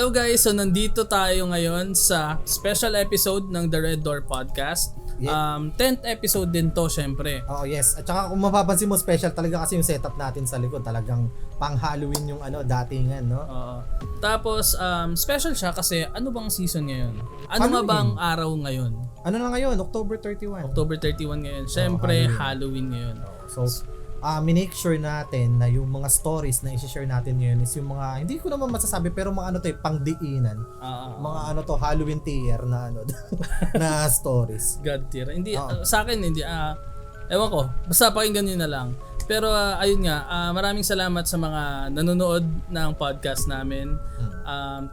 Hello guys, so nandito tayo ngayon sa special episode ng The Red Door Podcast. 10th episode din to syempre. Oh yes, at saka kung mapapansin mo special talaga kasi yung setup natin sa likod, talagang pang Halloween yung datingan, no? Tapos special siya kasi ano bang season ngayon? Ano nga Halloween. bang araw ngayon? Ano na ngayon? October 31. October 31 ngayon. Syempre Halloween ngayon. So, minake sure natin na yung mga stories na i-share natin ngayon is yung mga, hindi ko naman masasabi, pero mga pangdiinan. Mga Halloween tier na na stories. God tier. Hindi, sa akin, hindi, ewan ko, basta pakinggan nyo na lang. Pero ayun nga, maraming salamat sa mga nanonood ng podcast namin.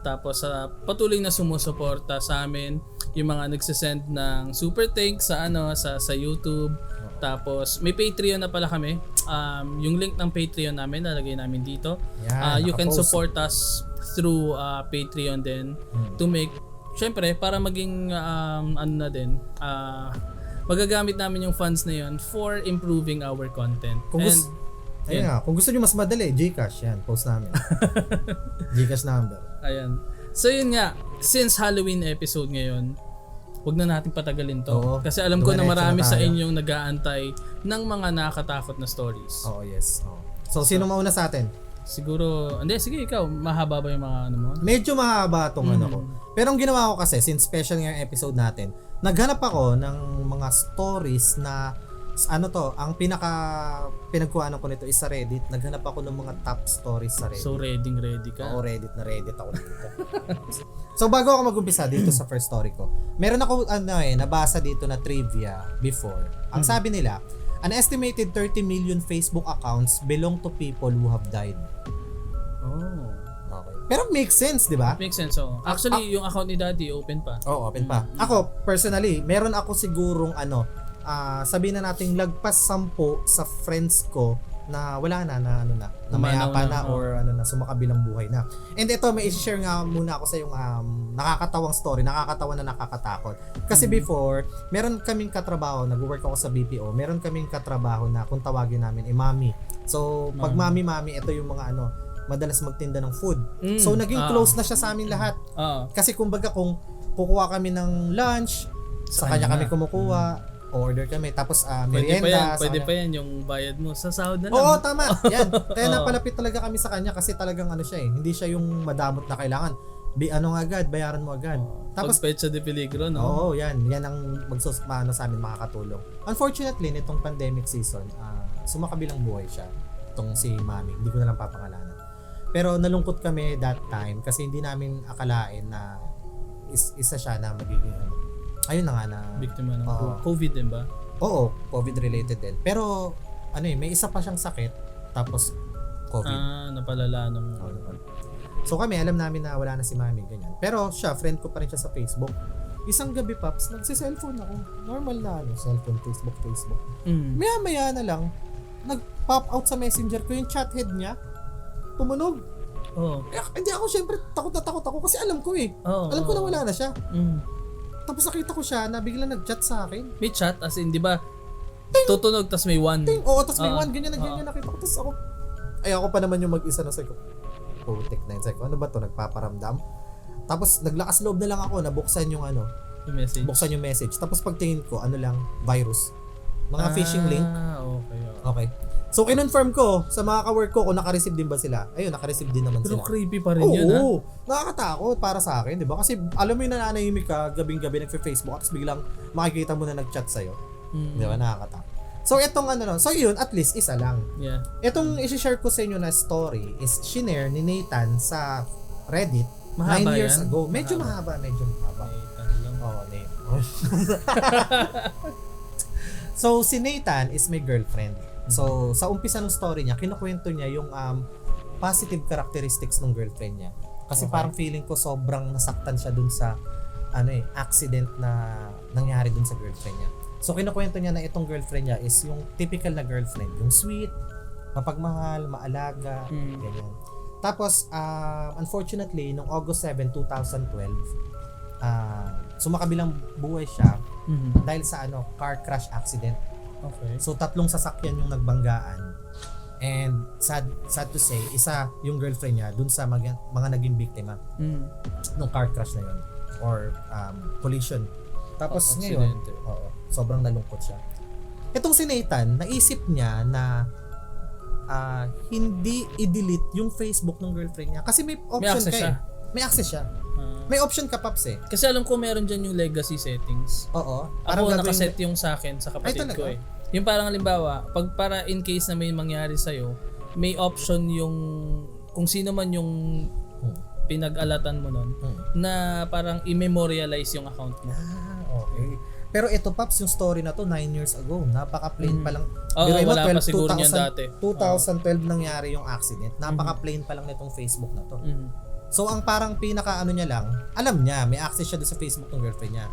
Tapos patuloy na sumusuporta sa amin, yung mga nagsisend ng super thanks sa YouTube. Tapos may Patreon na pala kami. Yung link ng Patreon namin nalagay namin dito. You can support us through Patreon din to make, syempre para maging magagamit namin yung funds na yun for improving our content. Kung gusto niyo mas madali, GCash yan, post namin. GCash number. Ayan. So yun nga, since Halloween episode ngayon, huwag na natin patagalin to. Oo, kasi alam ko na marami na sa inyong nag-aantay ng mga nakakatakot na stories. Yes. So, sino mauna sa atin? Siguro, sige ikaw, mahaba ba yung mga mo? Medyo mahaba tong ko. Pero ang ginawa ko kasi, since special nga yung episode natin, naghanap ako ng mga stories na ang pinagkuhanan ko nito is sa Reddit. Naghanap ako ng mga top stories sa Reddit. So ready ka? Oo, Reddit ako dito. So bago ako mag-umpisa dito sa first story ko, meron ako nabasa dito na trivia before. Ang sabi nila, an estimated 30 million Facebook accounts belong to people who have died. Oh. Okay. Pero makes sense, di ba? Makes sense, oh. Actually, yung account ni Daddy open pa. Open pa. Ako, personally, meron ako sigurong sabihin na nating lagpas 10 sa friends ko na wala na mayapa na or sumakabilang buhay na. And ito, may i-share nga muna ako sa yung nakakatawang story, nakakatawa na nakakatakot. Kasi before, meron kaming katrabaho, nag-work ako sa BPO, meron kaming katrabaho na kung tawagin namin mami. So, pag mami, ito yung mga madalas magtinda ng food. So, naging close na siya sa amin lahat. Kasi kumbaga kung kukuha kami ng lunch, sa kanya kami kumukuha, order kami, tapos merienda. Pwede pa yan yung bayad mo sa sahod na lang. Oo, tama. Yan. Kaya napalapit talaga kami sa kanya kasi talagang siya hindi siya yung madamot na kailangan. Agad, bayaran mo agad. Tapos petsa de peligro, no? Oo, yan. Yan ang sa amin makakatulong. Unfortunately, nitong pandemic season, sumakabilang buhay siya. Itong si Mami. Hindi ko na lang papangalanan. Pero nalungkot kami that time kasi hindi namin akalain na isa siya na magiging ayun na nga na biktima ng COVID din ba? Oo, COVID related din. Pero may isa pa siyang sakit tapos COVID. Napalala nung So kami alam namin na wala na si Mami ganyan. Pero siya, friend ko pa rin siya sa Facebook. Isang gabi paps, nagse-cellphone ako. Normal na cellphone, Facebook. Maya na lang nag-pop out sa Messenger ko yung chat head niya. Tumunog. Hindi ako syempre takot ako kasi alam ko alam ko na wala na siya. Tapos nakita ko siya na biglang nag-chat sa akin. May chat as in, di ba? Tutunog tas may one. Oo, tas may one. Ganyan nakita ko. Tapos ako pa naman yung mag-isa na sabi ko, putik na yun. Sabi ko, ano ba to? Nagpaparamdam. Tapos naglakas loob na lang ako. Nabuksan yung yung message. Buksan yung message. Tapos pagtingin ko, virus. Mga phishing link. Okay. So, kinonfirm ko sa mga ka-work ko kung naka-receive din ba sila. Ayun, naka-receive din naman Pero sila. creepy pa rin yun, ha? Oo, nakakatakot para sa akin, di ba? Kasi alam mo yung nananahimik ka, gabing-gabi nagfe-Facebook, tapos biglang makikita mo na nag-chat sa'yo. Di ba? Nakakatakot. So, itong so yun, at least isa lang. Yeah. Itong isi-share ko sa inyo na story is shinare ni Nathan sa Reddit 9 Mahaba years yan? ago. Medyo mahaba. Nathan lang. Nathan. So, si Nathan is my girlfriend. So, sa umpisa ng story niya, kinukwento niya yung positive characteristics ng girlfriend niya. Kasi parang feeling ko sobrang nasaktan siya dun sa accident na nangyari dun sa girlfriend niya. So, kinukwento niya na itong girlfriend niya is yung typical na girlfriend. Yung sweet, mapagmahal, maalaga, ganyan. Tapos, unfortunately, noong August 7, 2012, sumakabilang buhay siya dahil sa car crash accident. Okay. So 3 sasakyan yung nagbanggaan. And sad to say, isa yung girlfriend niya dun sa mga naging biktima nung car crash na yun or collision. Tapos ngayon, sobrang nalungkot siya. Itong si Nathan, naisip niya na hindi i-delete yung Facebook ng girlfriend niya kasi may option may access siya. May option ka, Paps, eh. Kasi alam ko meron dyan yung legacy settings. Oo. Ako nakaset yung sa akin sa kapatid ko eh. Yung parang halimbawa, para in case na may mangyari sa'yo, may option yung kung sino man yung pinag-alatan mo nun na parang i-memorialize yung account mo. Okay. Pero ito, Paps, yung story na to 9 years ago. Napaka-plain pa lang. Wala pa siguro niyan dati. 2012 nangyari yung accident. Napaka-plain pa lang nitong Facebook na to. So, ang parang pinaka-ano niya lang, alam niya, may access siya doon sa Facebook ng girlfriend niya.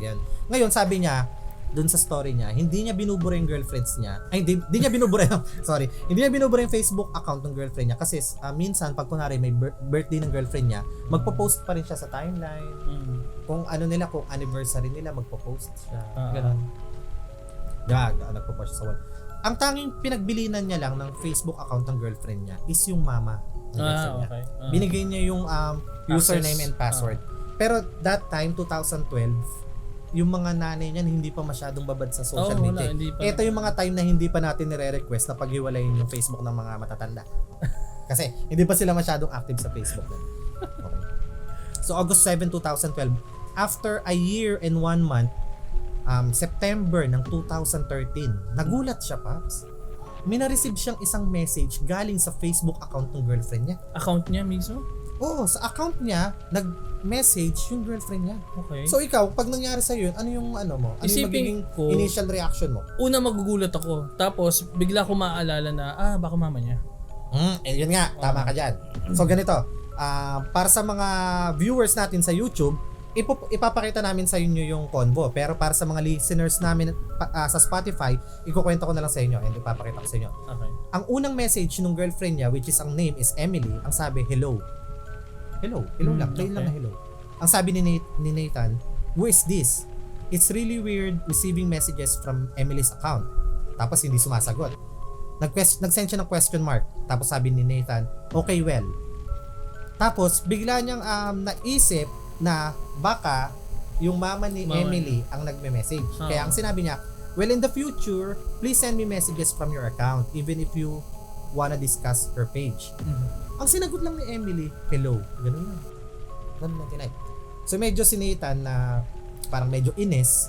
Yan. Ngayon, sabi niya, doon sa story niya, hindi niya binubura yung girlfriends niya. Ay, hindi niya binubura sorry. Hindi niya binubura yung Facebook account ng girlfriend niya kasi minsan, pag kunwari may birthday ng girlfriend niya, magpo-post pa rin siya sa timeline. Kung ano nila, kung anniversary nila, magpo-post siya. Ganon. Nagpo-post siya sa wall. Ang tanging pinagbilinan niya lang ng Facebook account ng girlfriend niya is yung mama ng girlfriend niya. Binigay niya yung username and password. Pero that time, 2012, yung mga nanay niyan hindi pa masyadong babad sa social media. Ito yung mga time na hindi pa natin nire-request na paghiwalayin yung Facebook ng mga matatanda. Kasi hindi pa sila masyadong active sa Facebook. Okay. So August 7, 2012, after a year and 1 month, September ng 2013, nagulat siya, Paps. May na-receive siyang isang message galing sa Facebook account ng girlfriend niya. Account niya mismo? Oo, sa account niya, nag-message yung girlfriend niya. Okay. So ikaw, pag nangyari sa'yo yun, ano yung mo? Ano yung magiging initial reaction mo? Una, magugulat ako. Tapos, bigla ko maaalala na, baka mama niya. Yun nga, tama ka dyan. So ganito, para sa mga viewers natin sa YouTube, ipapakita namin sa inyo yung convo. Pero para sa mga listeners namin sa Spotify, ikukwento ko na lang sa inyo and ipapakita ko sa inyo. Okay. Ang unang message ng girlfriend niya, which is ang name is Emily, ang sabi, hello lang, plain lang na hello. Ang sabi ni Nathan, who is this? It's really weird receiving messages from Emily's account. Tapos hindi sumasagot. Nag-send siya ng question mark. Tapos sabi ni Nathan, okay, well. Tapos bigla niyang naisip na baka yung mama ni Emily ang nagme-message. Kaya ang sinabi niya, well, in the future, please send me messages from your account even if you wanna discuss her page. Ang sinagot lang ni Emily, hello. Ganun lang. Tinay. So medyo si Nathan na parang medyo inis.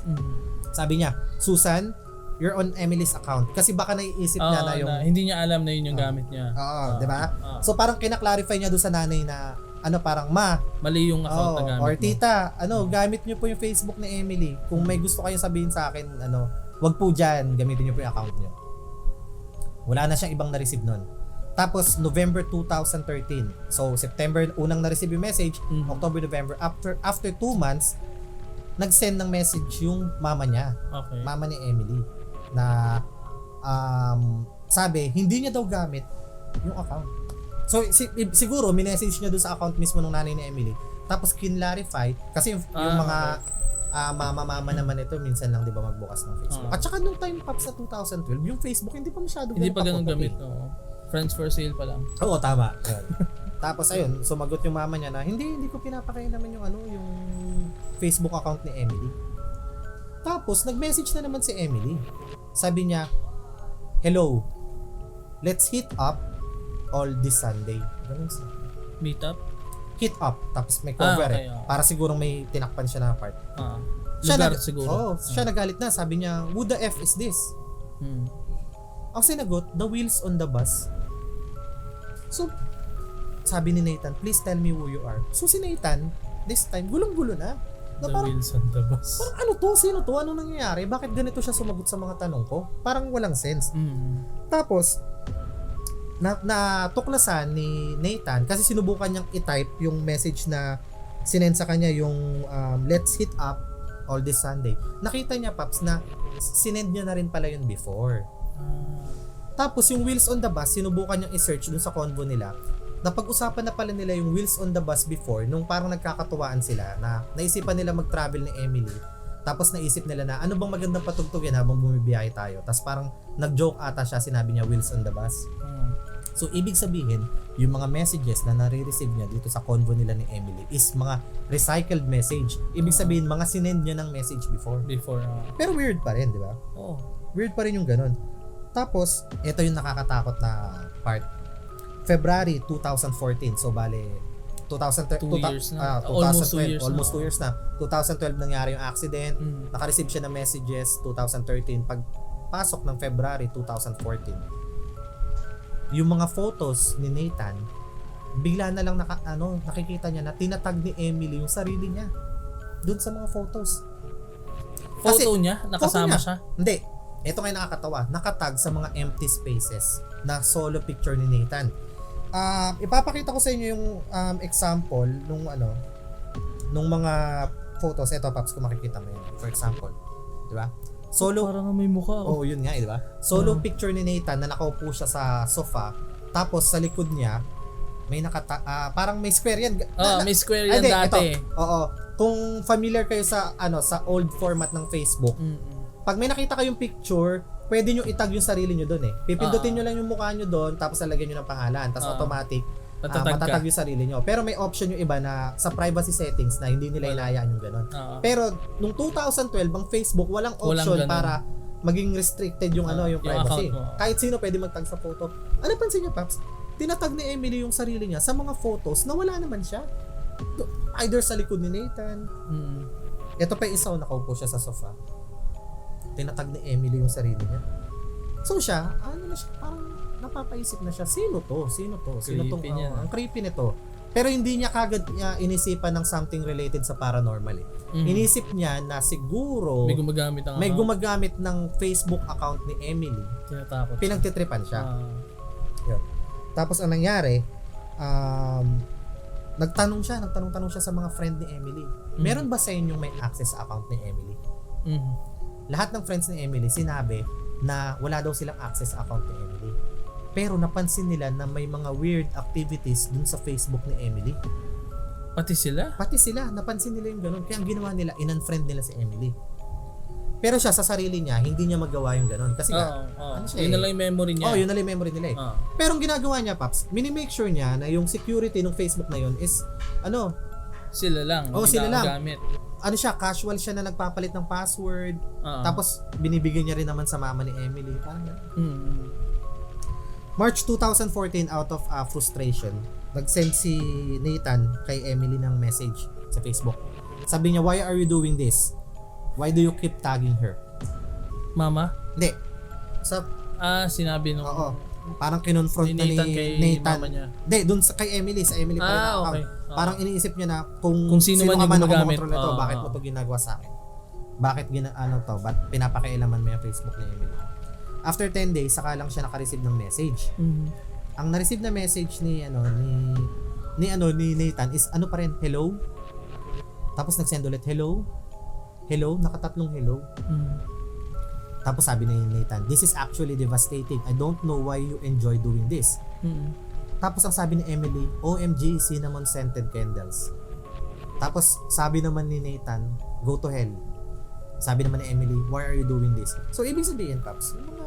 Sabi niya, Susan, you're on Emily's account. Kasi baka naiisip niya na yung... hindi niya alam na yun yung gamit niya. Oo, di ba? So parang kinaklarify niya doon sa nanay na parang mali yung account na gamit or tita, gamit niyo po yung Facebook ni Emily. Kung may gusto kayong sabihin sa akin, wag po dyan, gamitin niyo po yung account niyo. Wala na siyang ibang na-receive nun. Tapos November 2013. So September unang na-receive yung message, October, November, after 2 months, nag-send ng message yung mama niya. Okay. Mama ni Emily na sabi, hindi niya daw gamit yung account. So siguro minessage niya doon sa account mismo ng nanay ni Emily. Tapos kinlarify kasi yung mga mama naman ito minsan lang 'di ba magbukas ng Facebook. At saka nung time Pops sa 2012, yung Facebook hindi pa masyado ganun gamit. Friends for sale pa lang. Oo, tama. Tapos ayun, sumagot yung mama niya na hindi ko pinapakain naman yung yung Facebook account ni Emily. Tapos nag-message na naman si Emily. Sabi niya, hello, let's hit up all this Sunday. Ganun siya. Meet up? Hit up. Tapos may cover okay, para sigurong may tinakpan siya na part. Lugar siguro. Siya nagalit na. Sabi niya, who the F is this? Ang sinagot, the wheels on the bus. So, sabi ni Nathan, please tell me who you are. So si Nathan, this time, gulong-gulo na. The wheels on the bus. Parang ano to? Sino to? Ano nangyayari? Bakit ganito siya sumagot sa mga tanong ko? Parang walang sense. Tapos, natuklasan ni Nathan kasi sinubukan niyang i-type yung message na sinend sa kanya yung let's hit up all this Sunday. Nakita niya, Paps, na sinend niya na rin pala yun before. Tapos yung wheels on the bus, sinubukan niyang i-search dun sa convo nila. Napag-usapan na pala nila yung wheels on the bus before nung parang nagkakatuwaan sila na naisipan nila mag-travel ni Emily Tapos naisip nila na ano bang magandang patugtugin habang bumibiyahe tayo. Tapos parang nag-joke ata siya, sinabi niya wheels on the bus. So ibig sabihin, yung mga messages na nare-receive niya dito sa convo nila ni Emily is mga recycled message. Ibig sabihin, mga sinend niya ng message before. Pero weird pa rin, di ba? Weird pa rin yung ganun. Tapos, ito yung nakakatakot na part. February 2014. So bale 2 years na. Almost 2 years almost na. 2 years na. 2012 nangyari yung accident. Naka-receive siya ng messages 2013. Pag pasok ng February 2014, yung mga photos ni Nathan, bigla na lang nakikita niya na tinatag ni Emily yung sarili niya doon sa mga photos. Photo niya? Nakasama siya? Hindi. Ito nga nakakatawa. Nakatag sa mga empty spaces na solo picture ni Nathan. Ipapakita ko sa inyo yung example nung mga photos. Ito, Paps, kung makikita mo yun. For example. Di ba? Solo. Parang may mukha. Oh, yun nga, di ba? Solo picture ni Nathan na nakaupo siya sa sofa. Tapos sa likod niya, may parang may square yan. May square yan dati. Ito. Oo. Kung familiar kayo sa sa old format ng Facebook, pag may nakita kayong picture, pwede nyo itag yung sarili nyo doon eh. Pipindutin nyo lang yung mukha nyo doon, tapos lalagyan nyo ng pangalan. Tapos automatic, matatag yung sarili nyo. Pero may option yung iba na sa privacy settings na hindi nila inayaan yung gano'n. Pero nung 2012, ang Facebook walang option para maging restricted yung yung privacy. Kahit sino pwede magtag sa photo. Ano pansin niyo, Paps? Tinatag ni Emily yung sarili niya sa mga photos na wala naman siya. Either sa likod ni Nathan. Ito pa yung isa, nakaupo siya sa sofa. Tinatag ni Emily yung sarili niya. So siya, parang napapaisip na siya, sino to? Sino tong ang creepy nito. Pero hindi niya kagad inisipan ng something related sa paranormal eh. Inisip niya na siguro may gumagamit ng Facebook account ni Emily. Tinatakot. Pinagtitripan siya. Yun. Tapos ang nangyari, nagtanong siya sa mga friend ni Emily. Meron ba sa inyong may access sa account ni Emily? Lahat ng friends ni Emily sinabi na wala daw silang access sa account ni Emily. Pero napansin nila na may mga weird activities dun sa Facebook ni Emily. Pati sila, napansin nila yung ganun. Kaya ang ginawa nila, in-unfriend nila si Emily. Pero siya sa sarili niya, hindi niya magawa yung ganun. Kasi yun na lang yung memory niya. Yun na lang yung memory nila eh. Pero ang ginagawa niya, Paps, minimake sure niya na yung security ng Facebook na yun is, sila lang. Sila lang. Gamit. Casual siya na nagpapalit ng password. Tapos, binibigyan niya rin naman sa mama ni Emily. Parang ganun. March 2014, out of frustration, nag-send si Nathan kay Emily ng message sa Facebook. Sabi niya, why are you doing this? Why do you keep tagging her? Mama? Hindi. Sinabi nung... Oo. Parang kinonfront na ni Nathan. Mama niya. Hindi, dun kay Emily. Sa Emily pa rin ang account. Okay. Parang iniisip niya na kung sino man ka yung man gumagamit. nito, bakit mo to ginagawa sa akin? Bakit ba't pinapakailaman mo yung Facebook ni Emily? After 10 days, saka lang siya naka-receive ng message. Ang na-receive na message ni Nathan is pa rin, hello. Tapos nag-send ulit, hello, nakatatlong hello. Tapos sabi ni Nathan, this is actually devastating. I don't know why you enjoy doing this. Tapos ang sabi ni Emily, OMG, cinnamon scented candles. Tapos sabi naman ni Nathan, go to hell. Sabi naman ni Emily, why are you doing this? So ibig sabihin, Paps, yung mga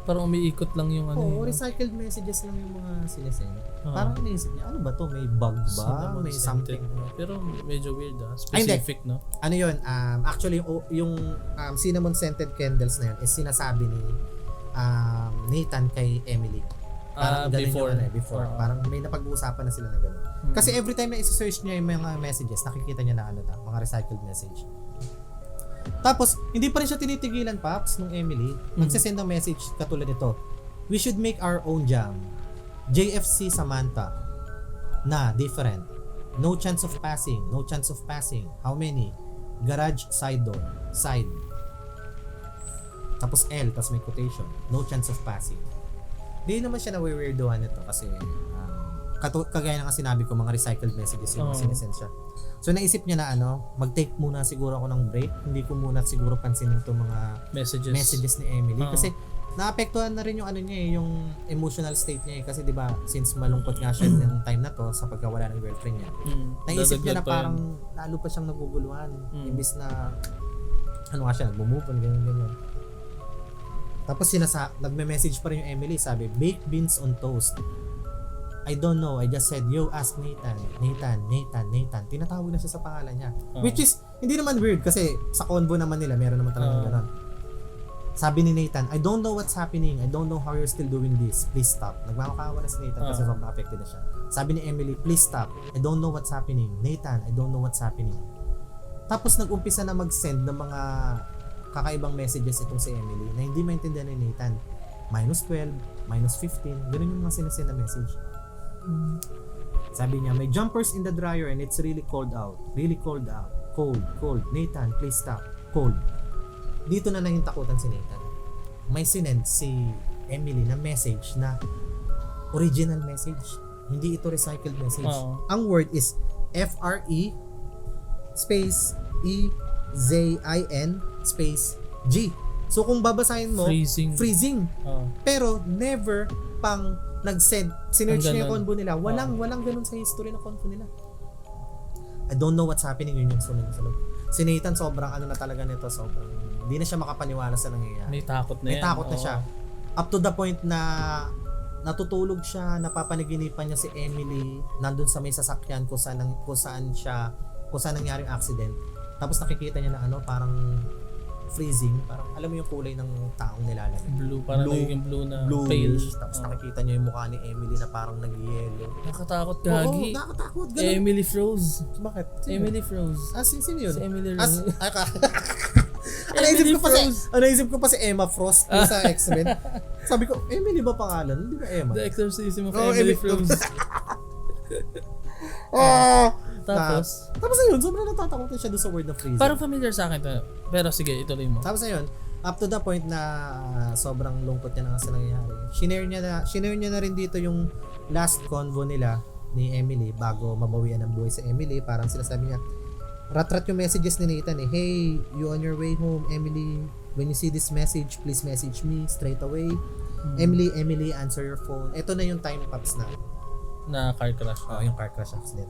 parang umiikot lang yung recycled messages lang yung mga sinesend. Parang naisip niya, ano ba to? May bug ba? May something. Pero medyo weird specific, no? Ano yun? Actually, yung cinnamon scented candles na yun is sinasabi ni Nathan kay Emily. Parang before. Parang may napag-uusapan na sila na gano'n. Kasi every time na isi-search niya yung mga messages, nakikita niya na mga recycled message. Tapos, hindi pa rin siya tinitigilan, Paps, nung Emily. Nagsisend ng message katulad nito. We should make our own jam. JFC Samantha. Different. No chance of passing. How many? Garage side door. Side. Tapos L, tapos may quotation. No chance of passing. Hindi naman siya na-weirdohan nito kasi kagaya na nga sinabi ko, mga recycled messages yung sinesend siya. So naisip niya na mag-take muna siguro ako ng break. Hindi ko muna siguro pansinin itong mga messages ni Emily. Kasi naapektuhan na rin yung yung emotional state niya kasi 'di ba, since malungkot nga siya ng time na to sa pagkawala ng girlfriend niya. Naisip niya na parang lalo pa siyang naguguluhan. Imbis na ano nga siya, nagmo-move on, ganyan. Tapos nagme-message pa rin yung Emily, sabi, baked beans on toast. I don't know, I just said, yo, ask Nathan. Tinatawag na siya sa pangalan niya. Which is, hindi naman weird kasi sa convo naman nila, meron naman talaga gano'n. Sabi ni Nathan, I don't know what's happening. I don't know how you're still doing this. Please stop. Nagmamakawa na si Nathan kasi sobrang affected na siya. Sabi ni Emily, please stop. I don't know what's happening. Nathan, I don't know what's happening. Tapos nag-umpisa na mag-send ng mga kakaibang messages itong si Emily na hindi maintindihan ni Nathan. -12, -15, ganun yung mga sinasend na message. Sabi niya, may jumpers in the dryer and it's really cold out. Really cold out. Cold. Nathan, please stop. Cold. Dito na nahintakutan si Nathan. May sinend si Emily na message na original message. Hindi ito recycled message. Ang word is FRE space EZIN space G. So kung babasahin mo, freezing. Pero never pang nag-send, sinearch niya yung convo nila. Walang ganun sa history ng convo nila. I don't know what's happening, yun yung sunod sa loob. Si Nathan sobrang ano na talaga nito, sobrang hindi na siya makapaniwala sa nangyayari. May takot na yan. May takot na siya. Up to the point na natutulog siya, napapanaginipan niya si Emily nandun sa may sasakyan kung saan nangyaring accident. Tapos nakikita niya na parang freezing, parang alam mo yung kulay ng taong nilalamig. Blue, parang nagiging blue na pale. pale. Tapos nakikita niya yung mukha ni Emily na parang nag-yellow. Nakatakot gagi. Oo, nakatakot. Ganun. Emily froze. Bakit? Emily froze. Sino yun? Si Emily Rose. Naisip ko pa si Emma Frost sa X-Men. Sabi ko, Emily ba pangalan? Hindi ba Emma? The Exorcism of Emily Froze. Tapos ayun, sobrang natatakotin siya doon sa word na freezing. Parang familiar sa akin to. Pero sige, ituloy mo. Tapos ayun, up to the point na sobrang lungkot niya na kasi nangyayari. Shinare niya na rin dito yung last convo nila ni Emily bago mabawian ang buhay sa Emily. Parang sinasabi niya, rat yung messages ni Nathan eh. Hey, you on your way home, Emily? When you see this message, please message me straight away. Emily, answer your phone. Ito na yung time pops na car crash. Yung car crash accident.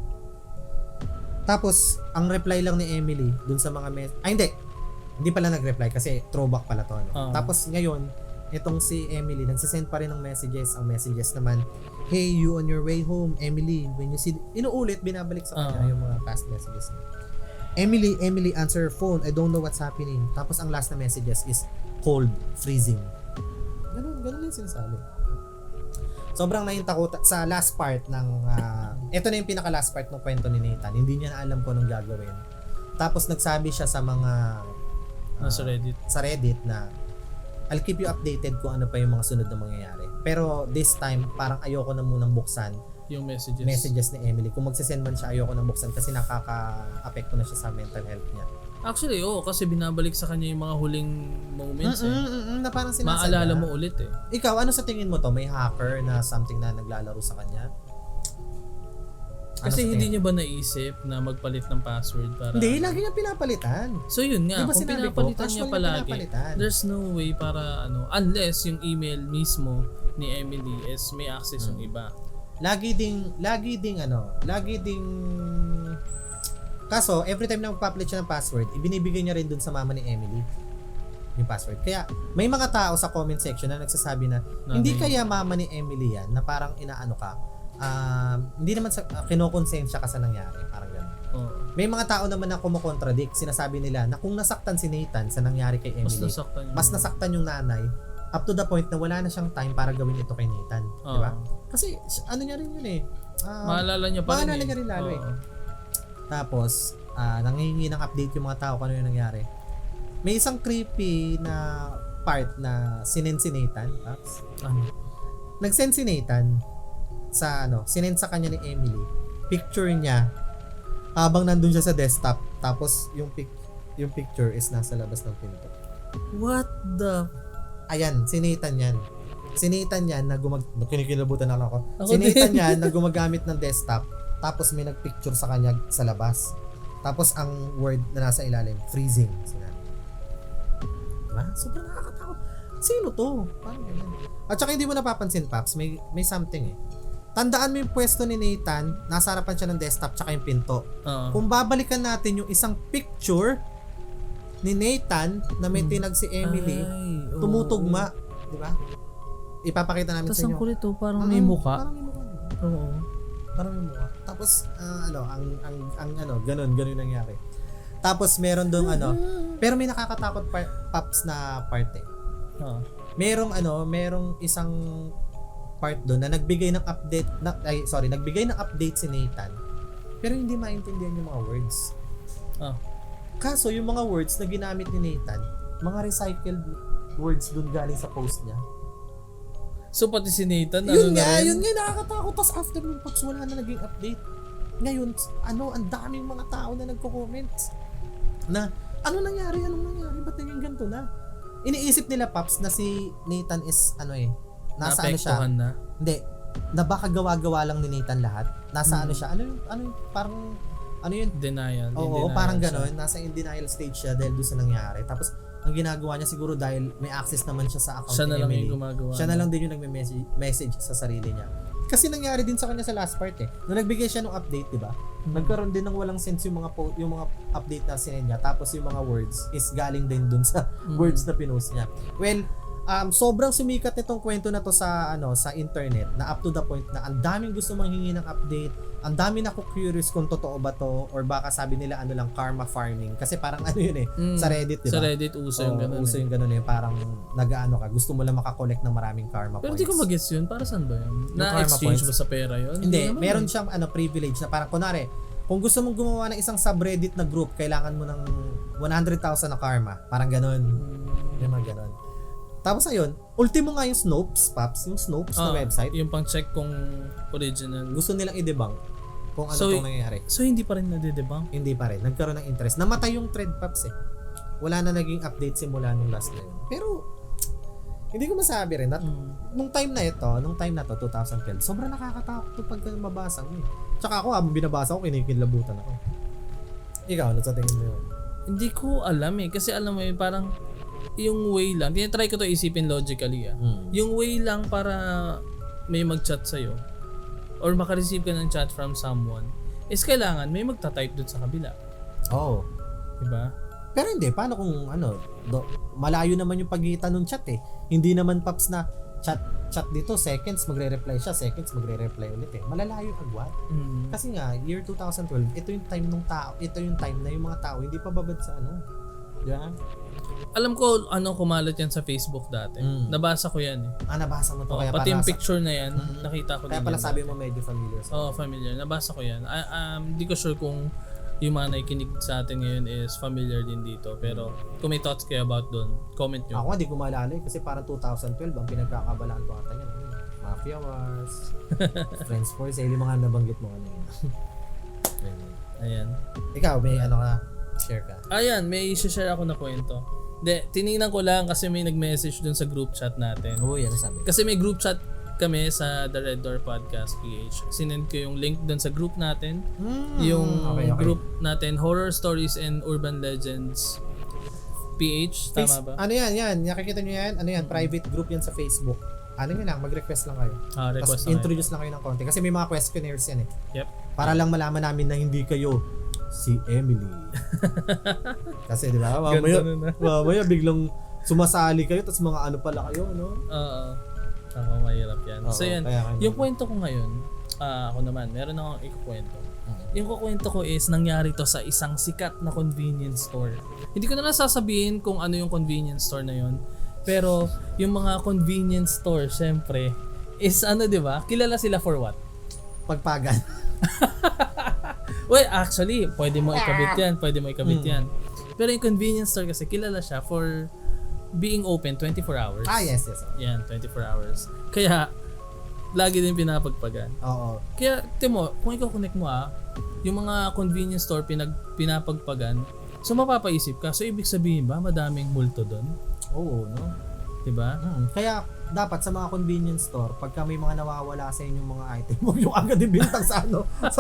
Tapos, ang reply lang ni Emily dun sa mga hindi pala nag-reply kasi throwback pala to. Tapos ngayon, itong si Emily, nagsisend pa rin ng messages. Ang messages naman, hey, you on your way home, Emily, when you see, inuulit, binabalik sa kanya yung mga past messages. Emily, answer your phone, I don't know what's happening. Tapos ang last na messages is cold, freezing. Ganun yung sinasabi. Sobrang nahintakot sa last part ng ito na yung pinaka last part ng kwento ni Nathan. Hindi niya na alam kung anong gagawin. Tapos nagsabi siya sa mga sa Reddit na I'll keep you updated kung ano pa yung mga sunod na mangyayari. Pero this time parang ayoko na munang buksan yung messages ni Emily. Kung magsisend man siya, ayoko nang buksan kasi nakaka-apekto na siya sa mental health niya. Actually, kasi binabalik sa kanya yung mga huling moments na parang sinasadya. Maalala mo ulit eh. Ikaw, ano sa tingin mo to? May hacker na something na naglalaro sa kanya? Kasi hindi niya ba naisip na magpalit ng password para... Hindi, lagi niya pinapalitan. So yun nga, diba kung pinapalitan niya palagi, there's no way para unless yung email mismo ni Emily is may access yung iba. Lagi ding kaso, every time na magpapalit siya ng password, ibinibigay niya rin dun sa mama ni Emily yung password. Kaya, may mga tao sa comment section na nagsasabi na, hindi kaya mama ni Emily yan, na parang inaano ka, hindi naman kinokonsensya ka sa nangyari. Parang gano'n. May mga tao naman na kumokontradict. Sinasabi nila na kung nasaktan si Nathan sa nangyari kay Emily, mas nasaktan yung nanay, up to the point na wala na siyang time para gawin ito kay Nathan. Diba? Kasi, ano niya rin yun eh. Maalala niya pa rin. Maalala niya rin lalo eh. Tapos, nangihingi ng update yung mga tao kung ano yung nangyari. May isang creepy na part na sinend si Nathan. Nag-send si Nathan sinend sa kanya ni Emily. Picture niya habang nandun siya sa desktop. Tapos, yung picture is nasa labas ng pinto. What the... Ayan, si Nathan yan. Si Nathan yan na kinikilabutan na ako. Si Nathan yan na gumagamit ng desktop. Tapos may nagpicture sa kanya sa labas. Tapos ang word na nasa ilalim, freezing. Diba? Sobrang nakakatakot. Sino to? Paano ganyan? At saka hindi mo napapansin, Paps, may something eh. Tandaan mo yung pwesto ni Nathan, nasa harapan siya ng desktop tsaka yung pinto. Kung babalikan natin yung isang picture ni Nathan na may tinag si Emily, Ay, oo. tumutugma, di ba? Ipapakita namin Tas sa ang inyo. kulit parang may muka. Parang may mukha. Oo. Parang may mukha. Tapos ganun nangyari. Tapos meron dong pero may nakakatakot Paps na parte. Oo. Merong isang part doon na nagbigay ng update si Nathan. Pero hindi maintindihan yung mga words. Ah. Kaso yung mga words na ginamit ni Nathan, mga recycled words doon galing sa post niya. So pati si Nathan, Yun na rin? nga nakakatakot. Tapos after nung Pops, wala na naging update. Ngayon, ang daming mga tao na nagko-comment na, anong nangyari? Ba't naging ganito na? Iniisip nila, Pops, na si Nathan is, nasa ano siya? Naapektuhan na. Hindi, na baka gawa-gawa lang ni Nathan lahat. Nasa ano siya? Parang, yun? Denial. Oo, denial parang siya. gano'n. Nasa in denial stage siya dahil doon sa nangyari. Tapos, ang ginagawa niya siguro dahil may access naman siya sa account Siya na ni lang Emily. yung gumagawa. Siya na lang din yung nagme-message sa sarili niya. Kasi nangyari din sa kanya sa last part Nung nagbigay siya ng update, 'di ba? Nagkaroon din ng walang sense yung mga update na sinend niya. Tapos yung mga words is galing din dun sa words na pinost niya. Well, sobrang sumikat nitong kwento na to sa internet na up to the point na ang daming gusto manghingi ng update. Ang dami na ko curious kung totoo ba to or baka sabi nila lang karma farming kasi parang sa Reddit, 'di ba? Sa Reddit uso yung ganun. Uso yung ganun parang nag-aano ka, gusto mo lang makakollect ng maraming karma Pero points. di ko mag-gets yun. Para saan ba yun? Yung karma Na-exchange points? ba sa pera yun? Hindi, naman meron eh. siyang privilege na parang kunwari, kung gusto mong gumawa ng isang subreddit na group, kailangan mo ng 100,000 na karma. Parang ganun. Yung mga ganun. Tapos ayun, ultimo nga yung Snopes, Paps, yung Snopes na website. Yung pang-check kung original. Gusto nilang i-debunk kung ano itong nangyayari. So hindi pa rin nadedebunk? Hindi pa rin. Nagkaroon ng interest. Namatay yung thread, Paps Wala na naging update simula nung last na yun. Pero, hindi ko masabi rin. Nung time na to, 2012, sobrang nakakatakot to pag mabasa mo Tsaka ako, habang binabasa ko, kinikilabutan ako. Ikaw, ano sa tingin mo yun? Hindi ko alam Kasi alam mo parang yung way lang. Tinatry ko to isipin logically Yung way lang para may mag-chat sa'yo or makareceive ka ng chat from someone is kailangan may magta-type dun sa kabila. Oo. Diba? Pero hindi, paano kung malayo naman yung pagitan ng chat Hindi naman Paps na chat dito, seconds magre-reply siya, seconds magre-reply ulit Malalayo yung agwat. Kasi nga, year 2012, ito yung time ng tao, ito yung time na yung mga tao hindi pa babad sa Diyan? Alam ko kumalat yan sa Facebook dati. Nabasa ko yan Nabasa mo to kaya pati pala yung picture na yan, nakita ko kaya din pala yan sabi dati. mo medyo familiar Familiar. Nabasa ko yan. Hindi ko sure kung yung mga nakikinig sa atin ngayon is familiar din dito. Pero kung may thoughts kayo about doon, comment nyo. Ako hindi ko maalala kasi parang 2012 ang pinagkakabalaan ko ata yan. Mafia Wars, Friends for Sale, yung mga nabanggit mo kanina. Ayan. Ikaw, may share ka? Ayan, may share ako na kwento. Tinignan ko lang kasi may nag-message dun sa group chat natin. Oo, yan sabi. Kasi may group chat kami sa The Red Door Podcast PH. Sinend ko yung link dun sa group natin. Yung okay. group natin, Horror Stories and Urban Legends PH. Tama ba? Ano yan? Nakikita nyo yan? Ano yan? Private group yan sa Facebook. Ano yun lang, mag-request lang kayo. Request Tapos lang introduce lang kayo ng konti. Kasi may mga questionnaires yan Yep. Para lang malaman namin na hindi kayo si Emily. Kasi di ba, mamaya biglang sumasali kayo tapos mga ano pala kayo, no? Oo. Mahirap yan. So yan, yung kwento ko ngayon, ako naman, meron akong ikukwento. Yung kukwento ko is nangyari to sa isang sikat na convenience store. Hindi ko na lang sasabihin kung ano yung convenience store na yun. Pero yung mga convenience store, syempre, is di ba? Kilala sila for what? Pagpagan. Well, actually, pwede mo ikabit yan. Pero yung convenience store kasi kilala siya for being open 24 hours. Yes. Yan, 24 hours. Kaya, lagi din pinapagpagan. Oo. Kaya, Timo, kung ikaw connect mo yung mga convenience store pinapagpagan, so mapapaisip ka, so ibig sabihin ba, madaming multo doon? Oo, no? Diba? Kaya, dapat sa mga convenience store, pagka may mga nawawala sa inyong mga item, huwag yung agad ibintang sa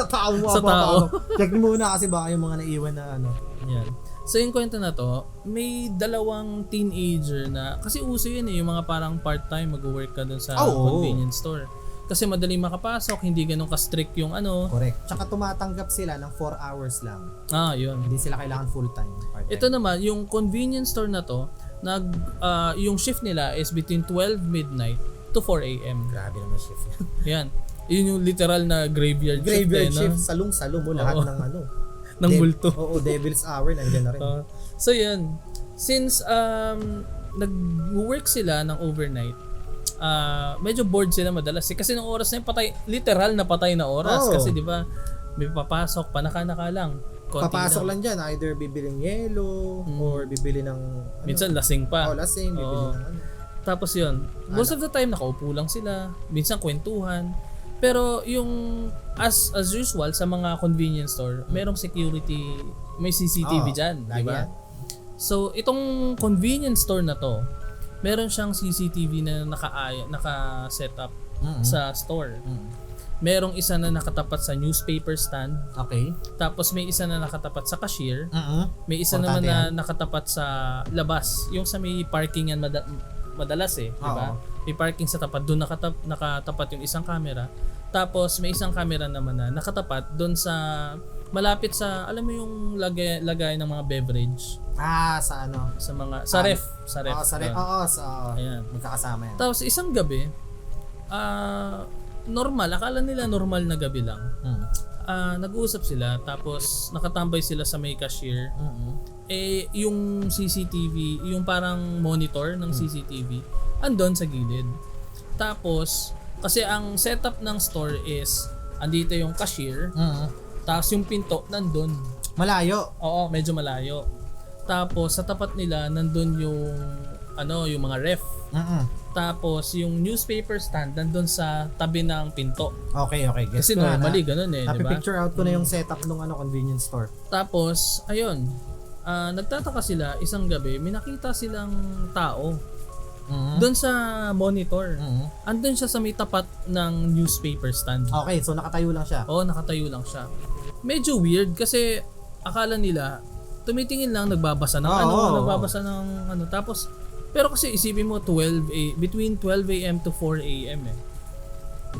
tao mo. Sa tao. Check muna kasi baka yung mga naiwan na Yan. So yung kwento na to, may dalawang teenager na, kasi uso yun yung mga parang part-time mag-work ka dun sa convenience store. Kasi madaling makapasok, hindi ganun ka-strict yung ano. Correct. Tsaka tumatanggap sila ng 4 hours lang. Yun. Hindi sila kailangan full-time. Part-time. Ito naman, yung convenience store na to, yung shift nila is between 12 midnight to 4 a.m. Grabe naman shift. Yan. Yun yung literal na graveyard Shift, no? salong-salo mo lahat ng ano. ng multo. Oo, devil's hour nandiyan na rin. So yun, since nag-work sila ng overnight, medyo bored sila madalas kasi nung oras na yun, literal na patay na oras kasi di ba may papasok, panaka-naka lang. Papasok lang dyan, either bibiling yelo or bibili ng minsan lasing pa. Lasing, bibili ng ano. Tapos yun, most of the time nakaupo lang sila, minsan kwentuhan. Pero yung as usual sa mga convenience store, merong security, may CCTV dyan, di ba? So itong convenience store na to, meron siyang CCTV na naka-set up sa store. Merong isa na nakatapat sa newspaper stand. Okay. Tapos may isa na nakatapat sa cashier. May isa naman na nakatapat sa labas. Yung sa may parking yan madalas di ba? May parking sa tapat, doon nakatapat yung isang camera. Tapos may isang camera naman na nakatapat doon sa malapit sa, alam mo yung lagay ng mga beverage. Sa ano? Sa ref. Sa ref. Ayan. Magkakasama yan. Tapos isang gabi, akala nila normal na gabi lang. Nag-uusap sila, tapos nakatambay sila sa may cashier. Yung CCTV, yung parang monitor ng CCTV, andon sa gilid. Tapos, kasi ang setup ng store is, andito yung cashier, tapos yung pinto, nandun. Malayo? Oo, medyo malayo. Tapos, sa tapat nila, nandun yung, yung mga ref. Tapos, yung newspaper stand, nandun sa tabi ng pinto. Okay. Guess kasi normally, ganun di ba? Napipicture out ko na yung setup ng convenience store. Tapos, ayun, nagtataka sila, isang gabi, may nakita silang tao. Doon sa monitor. Andun siya sa may tapat ng newspaper stand. Okay, so nakatayo lang siya. Oo, nakatayo lang siya. Medyo weird kasi akala nila tumitingin lang, nagbabasa ng nagbabasa ng ano. Tapos, pero kasi isipin mo between 12 a.m. to 4 a.m.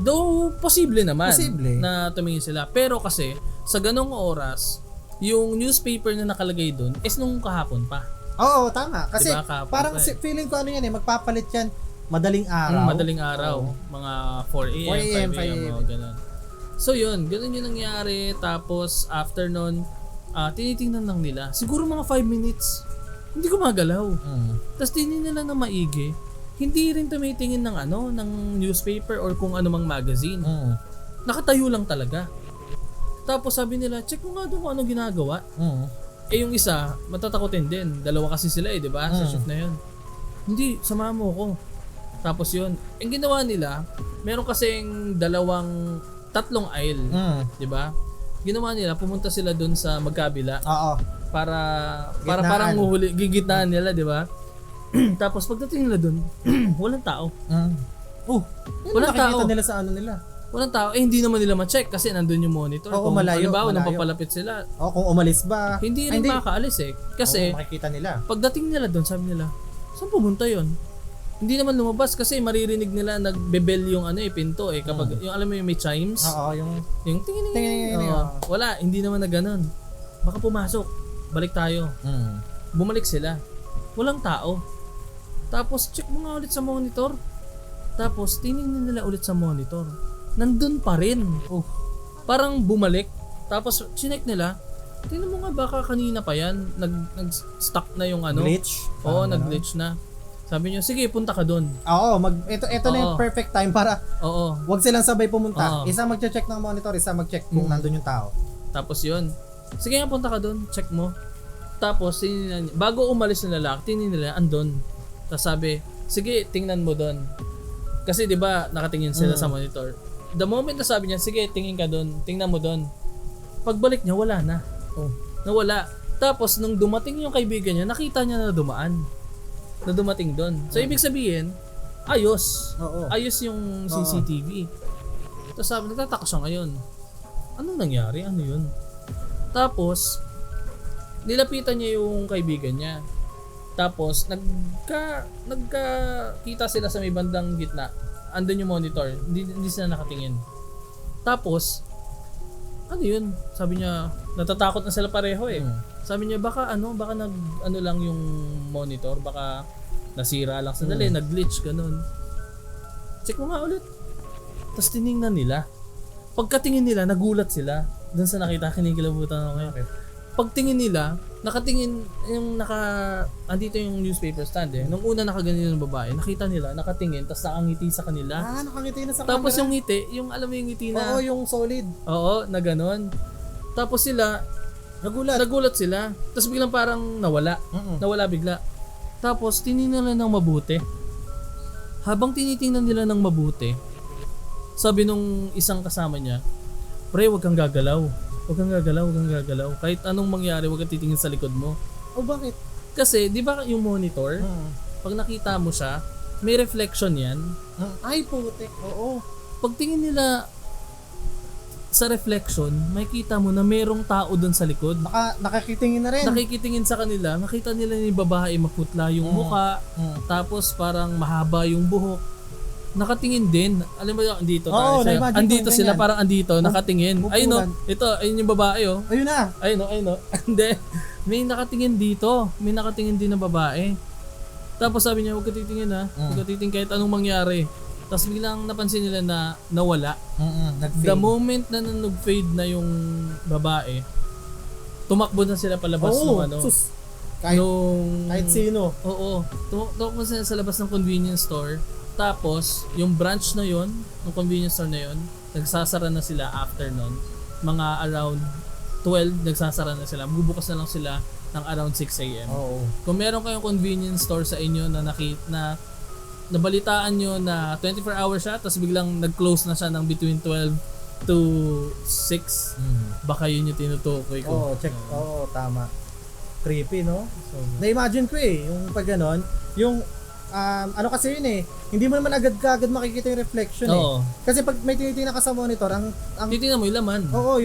Though posible naman na tumingin sila. Pero kasi sa ganong oras, yung newspaper na nakalagay doon is nung kahapon pa. Oo, tama. Kasi diba, parang feeling ko magpapalit yan madaling araw. Madaling araw. Mga 4 a.m., 5 a.m. Ganun. So yun, ganun yung nangyari. Tapos after nun, tinitingnan lang nila. Siguro mga 5 minutes, hindi ko magalaw. Tapos tinitingnan nila na maigi. Hindi rin tumitingin ng ng newspaper or kung anumang magazine. Nakatayo lang talaga. Tapos sabi nila, check mo nga doon kung ano ginagawa. Yung isa, matatakotin din. Dalawa kasi sila di ba? Sa shift na yun. Hindi, samahan mo ako. Tapos yun, ang ginawa nila, meron kasing tatlong aisle, di ba? Ginawa nila, pumunta sila doon sa magkabila. Para parang gigitnaan nila, di ba? Tapos pagdating nila doon, walang tao. Walang tao. Nila sa nila. Walang tao. Hindi naman nila ma-check kasi nandun yung monitor. Kung malayo. Nang papalapit sila. Kung umalis ba? Hindi rin makakaalis Kasi makikita nila. Pagdating nila doon, sabi nila, saan pumunta yon? Hindi naman lumabas kasi maririnig nila nagbebel yung pinto kapag yung alam mo yung may chimes. Yung tingin. Wala, hindi naman na ganun. Baka pumasok. Balik tayo. Bumalik sila. Walang tao. Tapos check mo nga ulit sa monitor. Tapos tinignan nila ulit sa monitor. Nandun pa rin. Parang bumalik. Tapos chinek nila. Tingnan mo nga baka kanina pa yan. Nag-stuck na yung Glitch? Oo, nag-glitch na. Sabi niyo, sige, punta ka doon. Ito na yung perfect time para wag silang sabay pumunta. Isa mag-check ng monitor, isa mag-check kung nandun yung tao. Tapos yun. Sige nga, punta ka doon. Check mo. Tapos, bago umalis ng lalaki, tingnan nila, andun. Tapos sabi, sige, tingnan mo doon. Kasi di ba nakatingin sila sa monitor. The moment na sabi niya, sige, tingin ka doon, tingnan mo doon. Pagbalik niya, wala na. Nawala. Tapos, nung dumating yung kaibigan niya, nakita niya na dumaan. Na dumating doon. So, ibig sabihin, ayos. Ayos yung CCTV. Tapos sabi, nagtataka siya ngayon. Anong nangyari? Ano yun? Tapos, nilapitan niya yung kaibigan niya. Tapos, nagkakita sila sa may bandang gitna. andun yung monitor. Hindi sila nakatingin. Tapos, ano yun? Sabi niya, natatakot na sila pareho eh. Sabi niya, baka ano lang yung monitor, baka nasira lang sandali, nag-glitch, ganun. Check mo nga ulit. Tapos tiningnan nila. Pagkatingin nila, nagulat sila. Doon sa nakita, kinikilabutan ako ngayon. Pagtingin nila, nakatingin yung andito yung newspaper stand eh. Nung una nakaganyan yung babae, nakita nila, nakatingin, tapos nakangiti sa kanila. Nakangiti na sa Tapos camera. yung ngiti, yung alam mo yung ngiti na... Oo, yung solid. Oo, na ganon. Tapos sila, nagulat sila. Tapos biglang parang nawala. Nawala bigla. Tapos tinignan nila ng mabuti. Habang tinitingnan nila ng mabuti, sabi nung isang kasama niya, pre, wag kang gagalaw. Huwag kang gagalaw. Kahit anong mangyari, huwag kang titingin sa likod mo. O bakit? Kasi, di ba yung monitor, pag nakita mo siya, may reflection yan. Ay, putik. Oo. Pagtingin nila sa reflection, makikita mo na merong tao doon sa likod. Nakakitingin na rin. Nakikitingin sa kanila, makita nila yung babae, maputla yung muka, tapos parang mahaba yung buhok. Nakatingin din. Alam mo yun, andito tayo. Andito sila, parang andito, nakatingin. Ayun o, ayun yung babae o. Ayun na. Ayun o. Hindi. May nakatingin dito. May nakatingin din na babae. Tapos sabi niya, huwag ka titingin ha. Huwag ka titingin kahit anong mangyari. Tapos biglang napansin nila na nawala. The moment na nag-fade na yung babae, tumakbo na sila palabas ng ano. Sus. Kahit sino. Oo. Tumakbo sila sa labas ng convenience store. Tapos, yung branch na yon, ng convenience store na yon, nagsasara na sila after nun. Mga around 12, nagsasara na sila. Magbubukas na lang sila ng around 6 a.m. Oo. Kung meron kayong convenience store sa inyo na nabalitaan nyo na 24 hours siya, tapos biglang nag-close na siya ng between 12 to 6, baka yun yung tinutukoy ko. check. Tama. Creepy, no? Na-imagine ko yung pag ganon, yung ano kasi yun hindi mo naman agad makikita yung reflection Kasi pag may tinitingnan ka sa monitor, ang titingnan mo yung laman. Oo,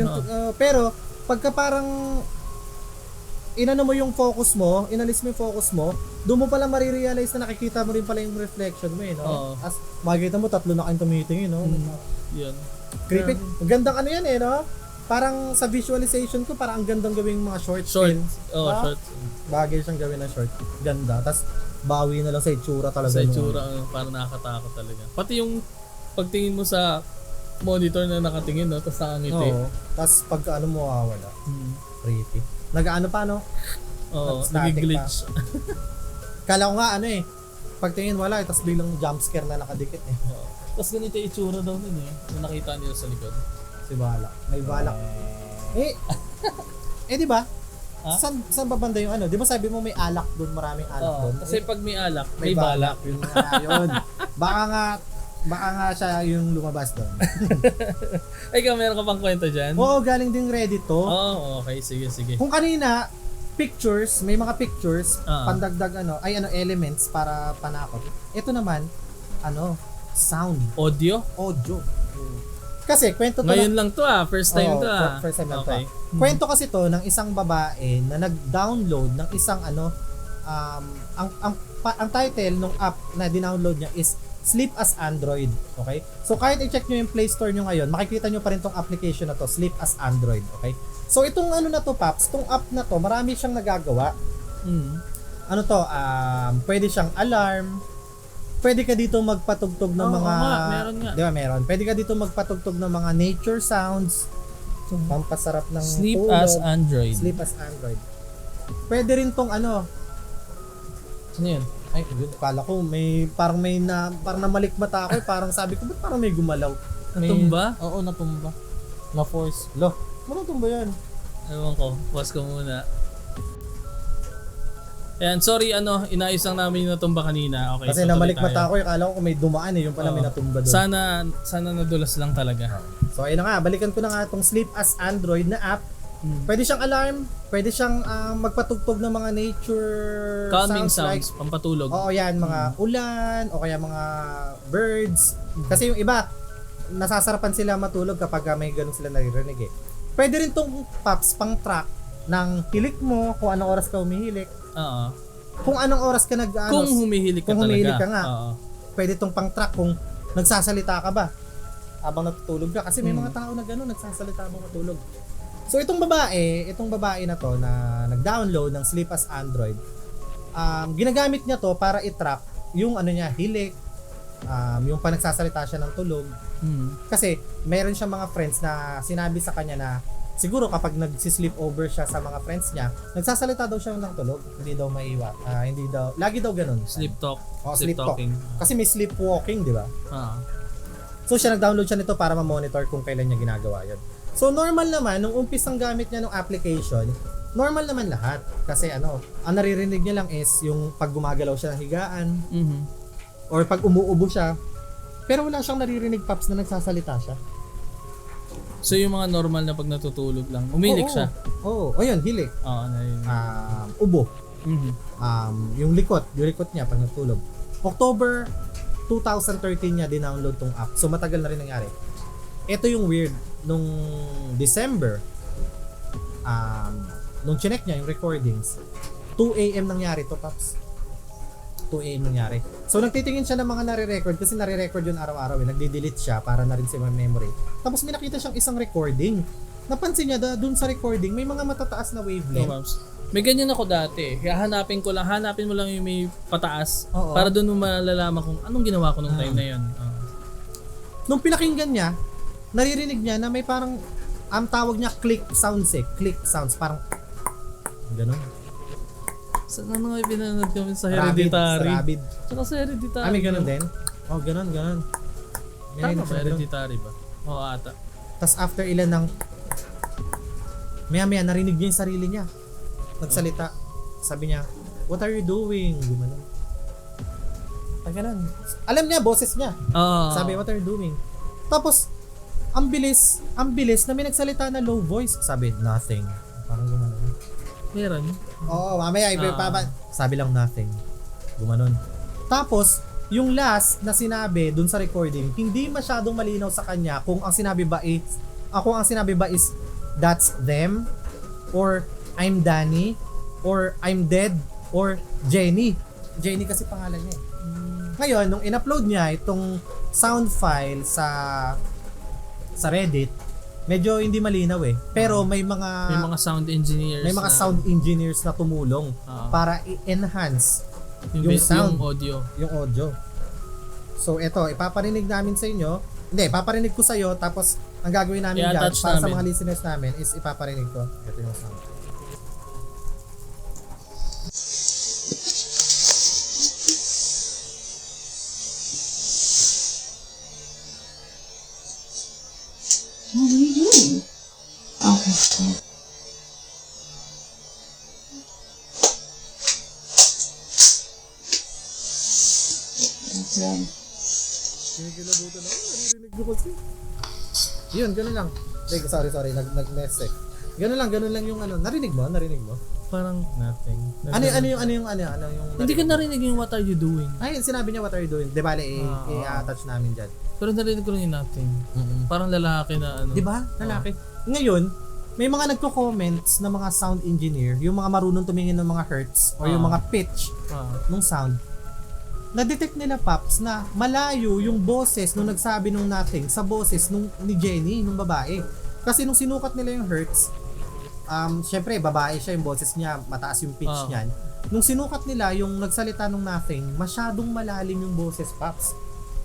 pero pagka parang inano mo yung focus mo, inalis mo yung focus mo, doon mo pala marirealize na nakikita mo rin pala yung reflection mo no? As makikita mo, 3 na kayong tumitingin, no? Yun. Creepy. Gandang ano yan no? Parang sa visualization ko, parang ang gandang gawing mga short films. Short. Bagay siyang gawin ng short. Ganda. Tapos bawi na lang sa itsura talaga. Sa itsura, parang nakakatakot talaga. Pati yung pagtingin mo sa monitor na nakatingin, no? Tapos nakangiti. Oo. Tapos pag ano mo wala. Creepy. Nag-ano pa, no? Oo, Static nag-glitch. Kala ko nga pagtingin wala, tapos biglang jump scare na nakadikit Tapos ganito yung itsura daw nun yung nakita nila sa likod. Si Balak. May Balak. Di ba? Saan ba banda yung ano? Di ba sabi mo may alak doon, maraming alak doon? Kasi pag may alak, may balak. Yun nga yun. Baka nga siya yung lumabas doon. Ay, meron ka pang kwento dyan? Oo, galing din Reddit to. Okay, sige. Kung kanina, may mga pictures, pandagdag elements para panakot. Ito naman, sound. Audio. Kasi kwento to ngayon lang to first time to First time lang to. Kwento kasi to ng isang babae na nag-download ng isang ang title ng app na dinownload niya is Sleep as Android. Okay? So kahit i-check nyo yung Play Store nyo ngayon, makikita nyo pa rin tong application na to, Sleep as Android. Okay? So itong na to, Paps, tong app na to, marami siyang nagagawa. Pwede siyang alarm. Pwede ka dito magpatugtog ng mga meron nga. Di ba meron? Pwede ka dito magpatugtog ng mga nature sounds. Pampasarap ng Sleep tulog. as Android. Sleep as Android. Pwede rin tong Ano yun? Ay, yun, kala ko parang namalik mata ako parang sabi ko, ba't parang may gumalaw? Natumba? Oo, natumba. Na-force. Ano tumba yan? Ewan ko, pause ko muna. Ayan, sorry inayos lang namin yung natumba kanina. Okay, kasi so namalik mata ako, kala ko may dumaan yung pala may natumba doon. Sana nadulas lang talaga. So ayun na nga, balikan ko na nga itong Sleep as Android na app. Pwede siyang alarm, pwede siyang magpatugtog ng mga nature calming sounds, sounds pampatulog. Oo, yan, mga ulan o kaya mga birds. Kasi yung iba, nasasarapan sila matulog kapag may ganun sila naririnig Pwede rin tong Pops pang track ng hilik mo, kung anong oras ka humihilik. Kung anong oras ka kung humihilik ka talaga. nga. Pwede tong pang track kung nagsasalita ka ba habang natutulog ka? Kasi may mga tao na gano'n, nagsasalita habang matulog. So itong babae na to na nag-download ng Sleep as Android, ginagamit niya to para i-track yung ano niya, hilik, yung panagsasalita siya ng tulog. Kasi mayroon siyang mga friends na sinabi sa kanya na siguro kapag nag-sleep over siya sa mga friends niya, nagsasalita daw siya ng tulog, hindi daw maiwa, hindi daw, lagi daw ganun. Sleep talk. Sleep talk. talking. Kasi may sleepwalking, di ba? Ah. So siya nag-download siya nito para ma-monitor kung kailan niya ginagawa 'yon. So normal naman nung umpisang gamit niya ng application, normal naman lahat kasi ang naririnig niya lang is yung pag gumagalaw siya ng higaan or pag umuubo siya. Pero wala siyang naririnig Paps na nagsasalita siya. So yung mga normal na pag natutulog lang, umilik siya. Oo, ayun, hilik. Oo, narinig. Ubo. Yung likot niya pag natulog. October 2013 niya dinownload tong app. So matagal na rin nangyari. Ito yung weird nung December. Nung chinek niya yung recordings, 2 AM nangyari to, Paps. 2 AM nangyari. So nagtitingin siya ng mga nare-record kasi nare-record yun araw-araw. Nagde-delete siya para na rin sa memory. Tapos may nakita siyang isang recording. Napansin niya dun sa recording may mga matataas na wavelength. May ganyan ako dati. Hanapin mo lang yung may pataas. Oo. Para doon mo malalaman kung anong ginawa ko nung time na yun. Nung pinakinggan niya, naririnig niya na may parang ang tawag niya click sounds click sounds, parang ganun. Sa ano nga pinanood kami sa Hereditary? Rabid. Tsaka sa Hereditary. May ganun din? Oh, ganun. Tama ba? Hereditary ba? Oo, ata. Tapos after ilan ng maya narinig niya yung sarili niya. Nagsalita. Sabi niya, "What are you doing?" Gumanon. Ganun. Alam niya, boses niya. Sabi, "What are you doing?" Tapos, ang bilis na may nagsalita na low voice. Sabi, "Nothing." Parang gumanon. Meron. Oo, mamaya sabi lang nothing. Gumanon. Tapos, yung last na sinabi dun sa recording, hindi masyadong malinaw sa kanya kung ang sinabi ba is that's them, or I'm Danny, or I'm dead, or Jenny. Jenny kasi pangalan niya. Ngayon, nung in-upload niya itong sound file sa Reddit, medyo hindi malinaw Pero may mga sound engineers. May mga sound engineers na tumulong para i-enhance yung sound, yung audio. So ito, ipaparinig namin sa inyo. Hindi, ipaparinig ko sa iyo tapos ang gagawin namin dyan para sa mga listeners namin is ipaparinig ko. Ito yung sound. What are you doing? Okay. Kinikilabutan ako, naririnig ko kasi. Yun, ganun lang. Sorry, nag-mess Ganun lang yung narinig mo? Parang nothing. Ano yung Hindi ko narinig yung what are you doing. Ay, sinabi niya what are you doing. Di bale, i-attach namin dyan. Pero narinig ko lang yung nothing. Parang lalaki na Di ba? Lalaki. Ngayon, may mga nagko-comments na mga sound engineer, yung mga marunong tumingin ng mga hertz or yung mga pitch ng sound. Na-detect nila, Paps, na malayo yung boses nung nagsabi nung nothing sa boses ni Jenny, nung babae. Kasi nung sinukat nila yung hertz, syempre, babae siya, yung boses niya, mataas yung pitch niyan. Nung sinukat nila yung nagsalita nung nothing, masyadong malalim yung boses, Paps.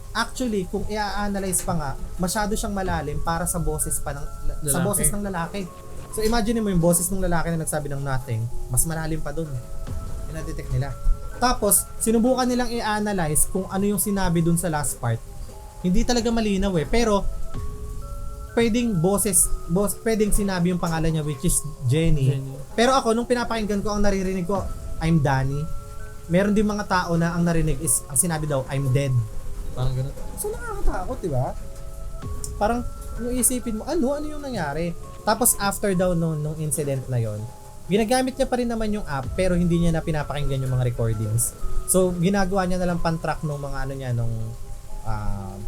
Actually, kung i-analyze pa nga, masyado siyang malalim para sa boses pa sa boses ng lalaki. So imagine mo yung boses ng lalaki na nagsabi ng nothing, mas malalim pa dun. Ina-detect nila. Tapos, sinubukan nilang i-analyze kung ano yung sinabi dun sa last part. Hindi talaga malinaw Pero, pwedeng sinabi yung pangalan niya, which is Jenny. Pero ako, nung pinapakinggan ko, ang naririnig ko, I'm Danny. Meron din mga tao na ang narinig is, ang sinabi daw, I'm dead. Parang ganun. So, nakakatakot, di ba? Parang, yung isipin mo, ano yung nangyari? Tapos, after daw nung incident na yon, ginagamit niya pa rin naman yung app, pero hindi niya na pinapakinggan yung mga recordings. So, ginagawa niya na lang pan-track nung mga nung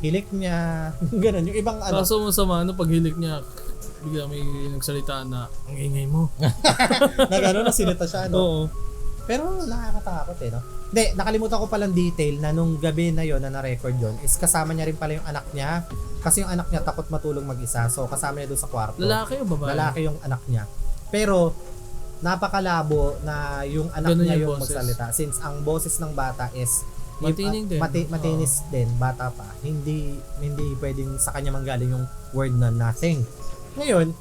hilik niya, ganun. Yung ibang Kaso masama, pag hilik niya, bigla may nagsalita na, ang ingay mo. na gano'n, na sinita siya, Oo. Pero nakakatakot no? Hindi, nakalimutan ko palang detail na nung gabi na yon na na-record yon is kasama niya rin pala yung anak niya. Kasi yung anak niya takot matulog mag-isa. So kasama niya doon sa kwarto. Lalaki o babae? Lalaki yung anak niya. Pero napakalabo na yung anak Ganun niya yung yung boses. magsalita. Since ang boses ng bata is Matinig din. matinis din, bata pa. Hindi pwedeng sa kanya manggaling yung word na nothing. Ngayon,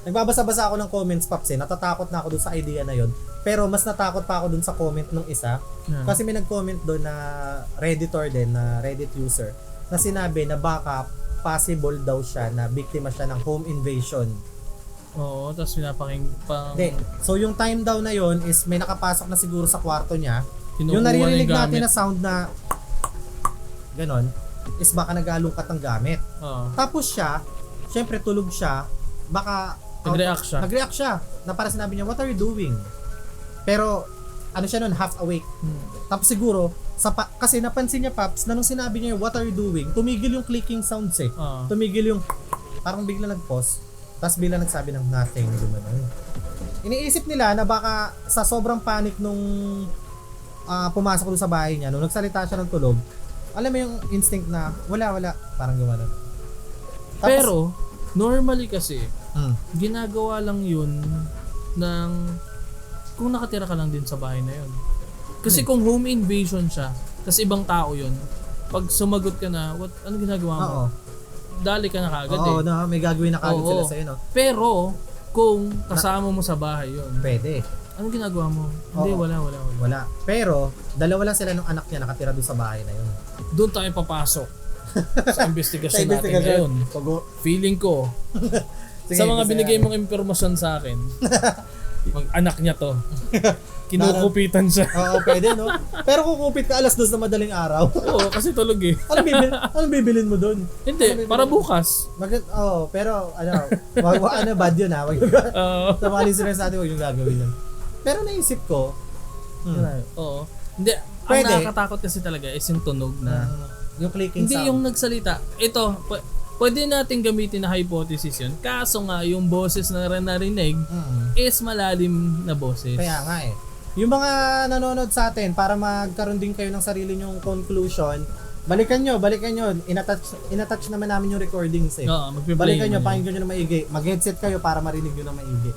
nagbabasa-basa ako ng comments, Paps, natatakot na ako dun sa idea na yon. Pero mas natakot pa ako dun sa comment nung isa. Yeah. Kasi may nag-comment doon na Redditor din, na Reddit user, na sinabi na baka possible daw siya na biktima siya ng home invasion. Oo, tapos pinapaking pang... Hindi. So yung time daw na yon is may nakapasok na siguro sa kwarto niya. Kinukuha Yung naririnig na yung natin gamit. na sound na ganon is baka nag-alungkat ng gamit. Oo. Tapos siya, syempre tulog siya, baka Nag-react siya. Nag-react siya. Na para sinabi niya, what are you doing? Pero ano siya nun, half awake. Tapos siguro, kasi napansin niya, Paps, na nung sinabi niya, what are you doing? Tumigil yung clicking sounds eh. Oo. Tumigil yung, parang bigla nag-pause. Tapos bigla nagsabi ng nothing. Gumano. Iniisip nila na baka sa sobrang panic nung pumasok doon sa bahay niya, nung nagsalita siya ng tulog, alam mo yung instinct na wala, parang gumano. Pero, normally kasi, Mm. ginagawa lang yun ng kung nakatira ka lang din sa bahay na yun. Kasi kung home invasion siya, kasi ibang tao yun, pag sumagot ka na, ano ginagawa mo? Oo. Dali ka na kagad Oo, eh. no, may gagawin na kagad Oo. sila sa'yo, no? Pero, kung kasama mo sa bahay yun, Pwede. anong ginagawa mo? Hindi, Oo. wala. Wala. Pero, dalawa lang sila ng anak niya nakatira doon sa bahay na yun. Doon tayo papasok sa investigasyon natin ngayon. Feeling ko, Sige, sa mga kasi binigay ano. mong impormasyon sa akin, anak niya to. Kinukupitan siya. Oo, pwede, no? Pero kukupit ka alas 2 na madaling araw. Oo, kasi tulog eh. Anong bibilin mo doon? Hindi, para bukas. Pero, bad yun, ha? Sa mga listeners natin, huwag yung gagawin yun. Pero naisip ko, Oo. Hindi, Pwede. ang nakakatakot kasi talaga is yung tunog na. yung clicking Hindi sound. yung nagsalita. Ito, pwede natin gamitin na hypothesis yun. Kaso nga, yung boses na narinig is malalim na boses. Kaya nga eh. Yung mga nanonood sa atin, para magkaroon din kayo ng sarili nyong conclusion, balikan nyo. Inattach naman namin yung recordings eh. Oo, magpiplay Balikan nyo, mo yun. pakinggan nyo na maigi. Mag-headset kayo para marinig nyo na maigi.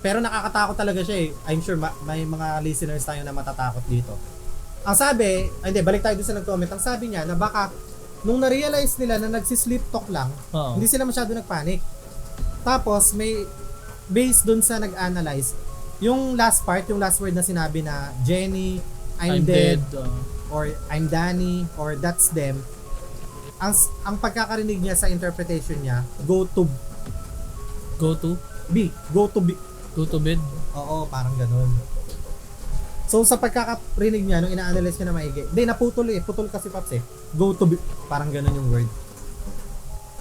Pero nakakatakot talaga siya eh. I'm sure may mga listeners tayo na matatakot dito. Ang sabi, balik tayo doon sa nag-comment. Ang sabi niya na baka nung na-realize nila na nagsisleep talk lang, Oo. hindi sila masyado nagpanic. Tapos may based doon sa nag-analyze, yung last word na sinabi na Jenny, I'm dead, or I'm Danny, or that's them. Ang pagkakarinig niya sa interpretation niya, go to B. Go to bed. Oo, parang ganun. So sa pagkakarinig niya, nung ina-analyze niya na maigi, naputol putol kasi Paps eh. Go to B. Parang ganun yung word.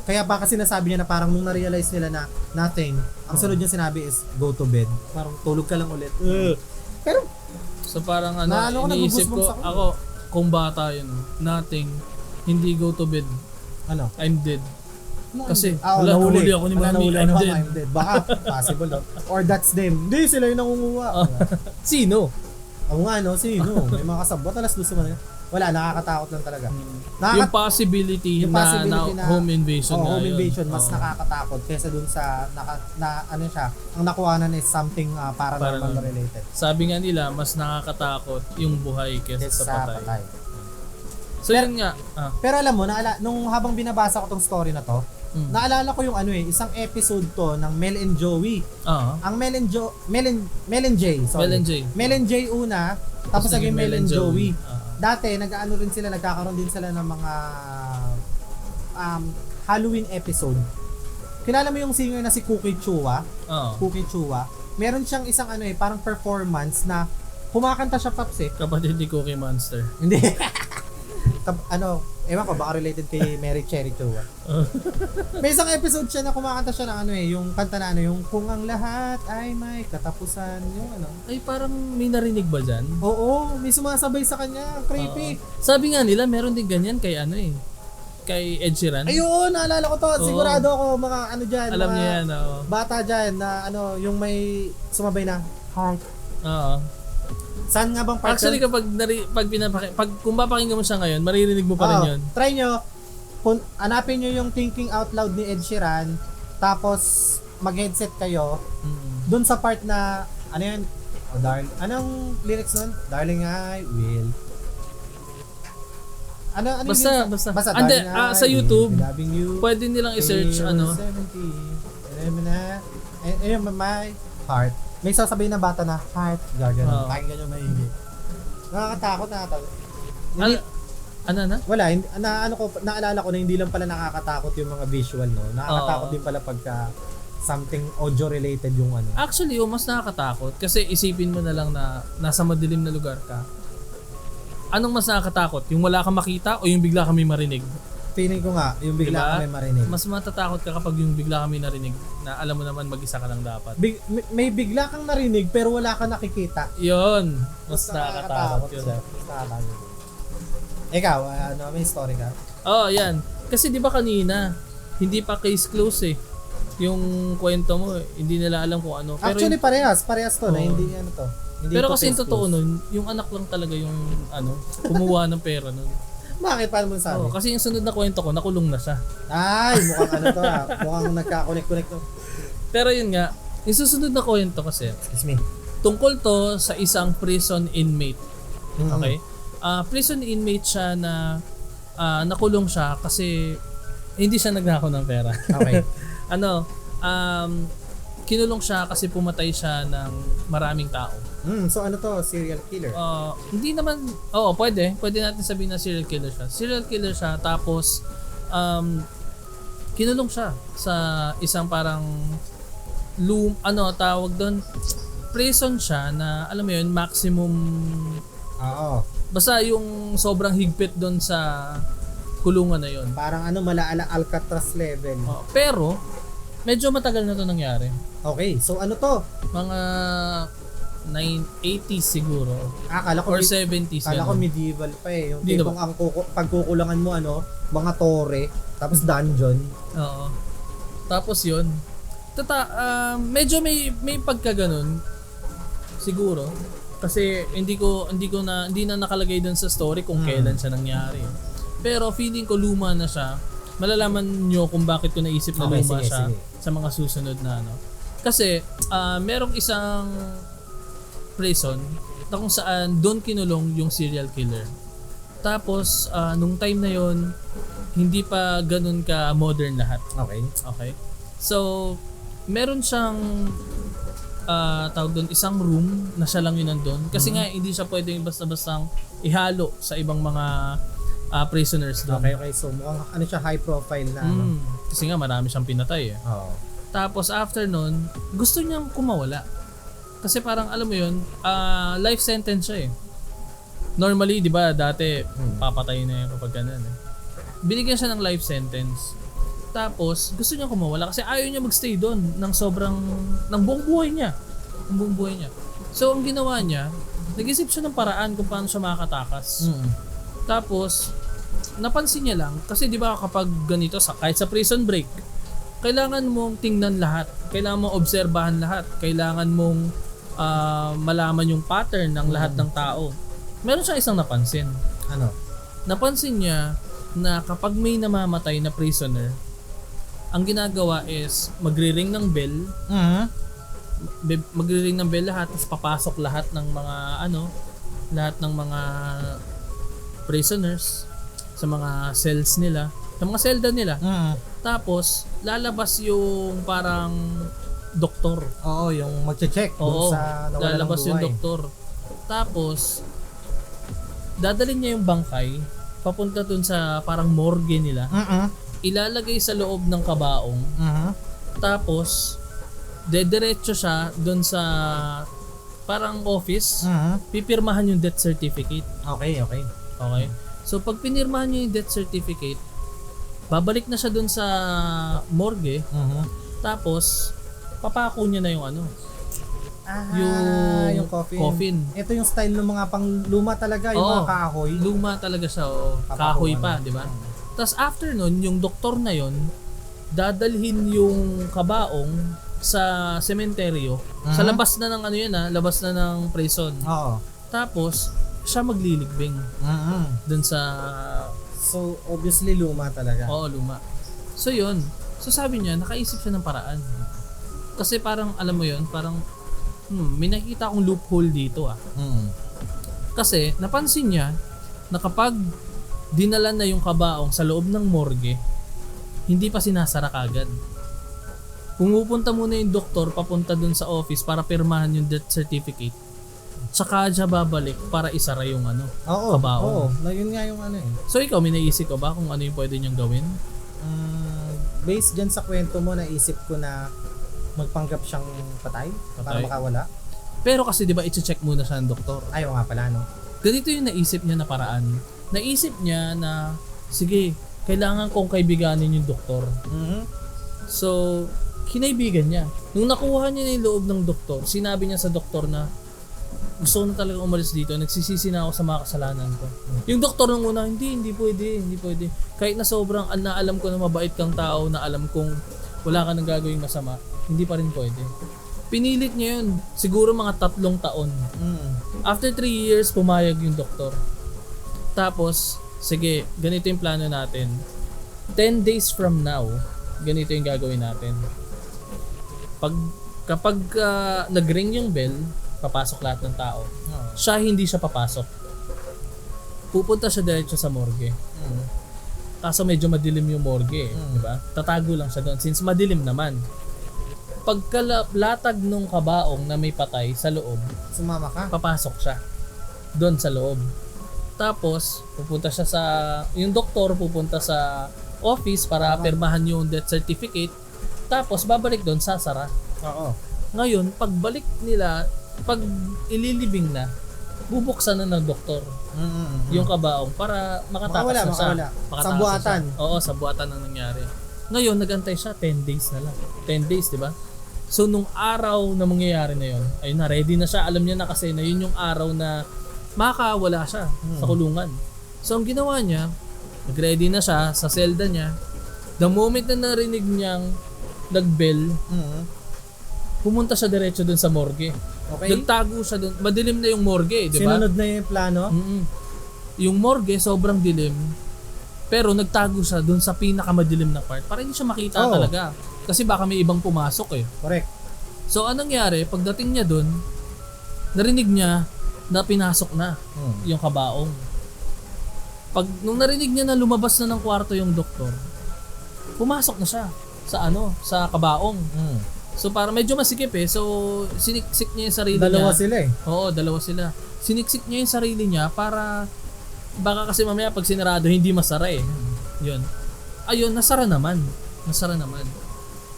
Kaya baka sinasabi niya na parang nung na-realize nila na nothing, ang sunod niya sinabi is go to bed. Parang tulog ka lang ulit. Pero So parang Naano ko, iniisip nag-goosebumps ko, ako. ako, kung bata yun, nothing, hindi go to bed, ano? I'm dead. Ano, Kasi, wala, nahuli ako ni Mami, nahuli I'm ako, dead. I'm dead. Baka, possible no? Or that's them. Hindi, sila yung nangunguha. Sino? Ako nga, no? Sino? May mga kasabot, alas doon sa mga. Wala, nakakatakot lang talaga. Yung possibility, Yung possibility na home invasion nga home yun. invasion, mas Oo. nakakatakot kaysa dun sa, ano siya, ang nakuhanan is something paranormal Paranormal. related. Sabi nga nila, mas nakakatakot yung buhay kaysa Kaysa sa patay. So yun nga. Pero alam mo, nung habang binabasa ko tong story na to, Mm. naalala ko yung isang episode to ng Mel and Joey. Ang Mel and Jay, sorry. Mel and Jay. Mel and Jay una, tapos naging Mel and Joey. Ah. Dati, nag-ano rin sila, nagkakaroon din sila ng mga Halloween episode. Kilala mo yung singer na si Cookie Chua? Oo. Cookie Chua. Meron siyang isang parang performance na kumakanta siya, Paps eh. Kapatid ni Cookie Monster. Hindi. Ewan ko, baka related kay Mary Cherry Chua. May isang episode siya na kumakanta siya ng yung kanta na yung kung ang lahat ay may katapusan, yung Ay, parang may narinig ba dyan? Oo, may sumasabay sa kanya. Creepy. Sabi nga nila, meron din ganyan kay kay Ed Sheeran. Ayun, naalala ko to. Oo. Sigurado ako mga dyan. Alam mga niya yan, oo. Bata dyan na yung may sumabay na heart, Oo. Saan nga bang part Actually yun? kapag kung papakinggan mo siya ngayon, maririnig mo pa rin Oo, 'yun. try nyo. Hanapin nyo yung Thinking Out Loud ni Ed Sheeran. Tapos, mag-headset kayo. Doon sa part na, ano yun? Oh, darling. Anong lyrics nun? Darling, I will. Ano yung Basta. lyrics? Ande, Darling, I sa will YouTube, be loving you. Pwede nilang i-search till ano. 70. Ayun, my heart. May sasabihin na bata na, heart. Gagano. Oo. Pakinggan nyo maigi. Nakakatakot. Ano? Wala, naalala ko na hindi lang pala nakakatakot yung mga visual, no? Nakakatakot din pala pagka something audio related yung ano. Actually, mas nakakatakot kasi isipin mo na lang na nasa madilim na lugar ka. Anong mas nakakatakot? Yung wala kang makita o yung bigla kami marinig? Feeling ko nga, yung bigla Diba? kami marinig. Mas matatakot ka kapag yung bigla kami narinig na alam mo naman mag-isa ka lang dapat. May bigla kang narinig pero wala kang nakikita. Yun. Mas nakakatakot yun. siya. Mas nakakatakot. Ikaw, may story ka? Oh, yan. Kasi di ba kanina, hindi pa case close eh. Yung kwento mo, hindi nila alam kung ano. Pero Actually, parehas to na Oo. hindi ano to. Hindi pero to kasi yung case totoo closed. nun, yung anak lang talaga yung kumuha ng pera nun. Bakit? Paano mo sabi? Oh, kasi yung sunod na kwento ko, nakulong na siya. Ay, mukhang ano to mukhang nagka-connect to. Pero yun nga, yung susunod na kwento kasi, Excuse me. tungkol to sa isang prison inmate. Mm. Okay? Prison inmate siya na nakulong siya kasi hindi siya nagnakaw ng pera. Okay. Kinulong siya kasi pumatay siya ng maraming tao. So ano to? Serial killer? Hindi naman, pwede natin sabihin na serial killer siya. Serial killer siya, tapos kinulong siya sa isang parang tawag doon, prison siya na alam mo yun, maximum, Oo. basta yung sobrang higpit doon sa kulungan na yun. Parang malaala Alcatraz level. Pero medyo matagal na to nangyari. Okay, so ano to? Mga 80s siguro. Akala ko Or 70s. Kala ko ganun. medieval pa eh. Yung Hindi tipong pagkukulangan mo mga tore, tapos dungeon. Oo. Tapos yun. Medyo may pagkaganon siguro kasi hindi na nakalagay doon sa story kung kailan siya nangyari. Pero feeling ko luma na siya. Malalaman nyo kung bakit ko naisip na Okay, luma sige, siya sige. sa mga susunod na ano. Kasi merong isang prison na kung saan doon kinulong yung serial killer. Tapos nung time na yon hindi pa ganun ka modern lahat. Okay. Okay? So meron siyang tawag doon isang room na siya lang yun nandun. Kasi nga hindi siya pwedeng basta-bastang ihalo sa ibang mga prisoners doon. Okay. So mukhang siya high profile na Kasi nga marami siyang pinatay eh. Oo. Tapos after nun, gusto niyang kumawala. Kasi parang alam mo yun, life sentence siya eh. Normally, di ba, dati papatay na yun kapag ganun eh. Binigyan siya ng life sentence. Tapos, gusto niyang kumawala kasi ayaw niya magstay doon ng buong buhay niya. Ng buong buhay niya. So, ang ginawa niya, nag-isip siya ng paraan kung paano siya makakatakas. Tapos, napansin niya lang, kasi di ba kapag ganito, kahit sa prison break, kailangan mong tingnan lahat. Kailangan mong obserbahan lahat. Kailangan mong malaman yung pattern ng lahat ng tao. Meron siya isang napansin. Ano? Napansin niya na kapag may namamatay na prisoner, ang ginagawa is magre-ring ng bell. Magre-ring ng bell lahat, tapos papasok lahat ng mga prisoners sa mga cells nila, sa mga selda nila. Tapos, lalabas yung parang doktor. Oo, yung magche-check Oo, dun sa nawalan ng lalabas yung buhay. doktor. Tapos, dadalhin niya yung bangkay papunta dun sa parang morgue nila. Ilalagay sa loob ng kabaong. Tapos, dediretso siya dun sa parang office. Pipirmahan yung death certificate. Okay. Okay? So, pag pinirmahan niya yung death certificate, babalik na siya dun sa morgue. Tapos, papako niya na yung Yung coffin. Ito yung style ng mga pangluma talaga, yung Oo. mga kahoy. Luma talaga siya. Kahoy pa, di ba? Tapos after nun, yung doktor na yon dadalhin yung kabaong sa sementeryo. Sa labas na ng ano yun labas na ng prison. Oo. Tapos, siya magliligbing dun sa So, obviously luma talaga. Oo, luma. So yun. So sabi niya, nakaisip siya ng paraan. Kasi parang, alam mo yun, parang, may nakikita akong loophole dito Kasi, napansin niya, na kapag dinala na yung kabaong sa loob ng morgue, hindi pa sinasara kagad. Pumupunta muna yung doktor papunta dun sa office para pirmahan yung death certificate. Tsaka siya babalik para isara yung Oo. kabaong. Oo. Yun nga yung So ikaw, may naisip ka ba kung ano yung pwede niyang gawin? Based dyan sa kwento mo, naisip ko na magpanggap siyang patay para Patay. makawala. Pero kasi 'di ba i-check muna siya ng doktor. Ayaw nga pala, no? Ganito yung naisip niya na paraan. Naisip niya na sige, kailangan kong kaibiganin yung doktor. So, kinaibigan niya. Nung nakuha niya yung loob ng doktor, sinabi niya sa doktor na gusto ko na talaga umalis dito. Nagsisisi na ako sa mga kasalanan ko. Yung doktor nung una, hindi pwede. Kahit na sobrang naalam ko na mabait kang tao, na alam kong wala ka nang gagawing masama, hindi pa rin pwede. Pinilit niya yun, siguro mga 3 taon. After 3 years, pumayag yung doktor. Tapos, sige, ganito yung plano natin. 10 days from now, ganito yung gagawin natin. Kapag nag-ring yung bell, papasok lahat ng tao. Siya, hindi siya papasok. Pupunta siya diretso sa morgue. Kaso medyo madilim yung morgue, di ba? Tatago lang siya doon since madilim naman. Pagkalatag nung kabaong na may patay sa loob, Sumama ka? papasok siya doon sa loob. Tapos, pupunta siya yung doktor pupunta sa office para pirmahan yung death certificate. Tapos, babalik doon, sasara. Oo. Ngayon, pagbalik nila, pag ililibing na, bubuksan na ng doktor yung kabaong para makatakas na siya. Makawala. Makatakas Sa na buhatan. siya. Oo, sa buhatan ang nangyari. Ngayon, nagantay siya 10 days na lang. 10 days, di ba? So, nung araw na mangyayari na yun, ayun na, ready na siya. Alam niya na kasi na yun yung araw na makakawala siya sa kulungan. So, ang ginawa niya, nag-ready na siya sa selda niya. The moment na narinig niyang nag-bell, pumunta siya diretso dun sa morgue. Okay. Nagtago siya dun. Madilim na yung morgue, di ba? Sinunod na yung plano? Yung morgue, sobrang dilim. Pero nagtago siya dun sa pinakamadilim na part para hindi siya makita talaga. Kasi baka may ibang pumasok eh. Correct. So anong nangyari, pagdating niya dun, narinig niya na pinasok na yung kabaong. Nung narinig niya na lumabas na ng kwarto yung doktor, pumasok na siya sa kabaong. So para medyo masikip eh. So siniksik niya yung sarili Dalawa niya. sila eh. Oo, dalawa sila. Siniksik niya yung sarili niya para baka kasi mamaya pag sinarado hindi masara eh. Yun. Ayun, nasara naman.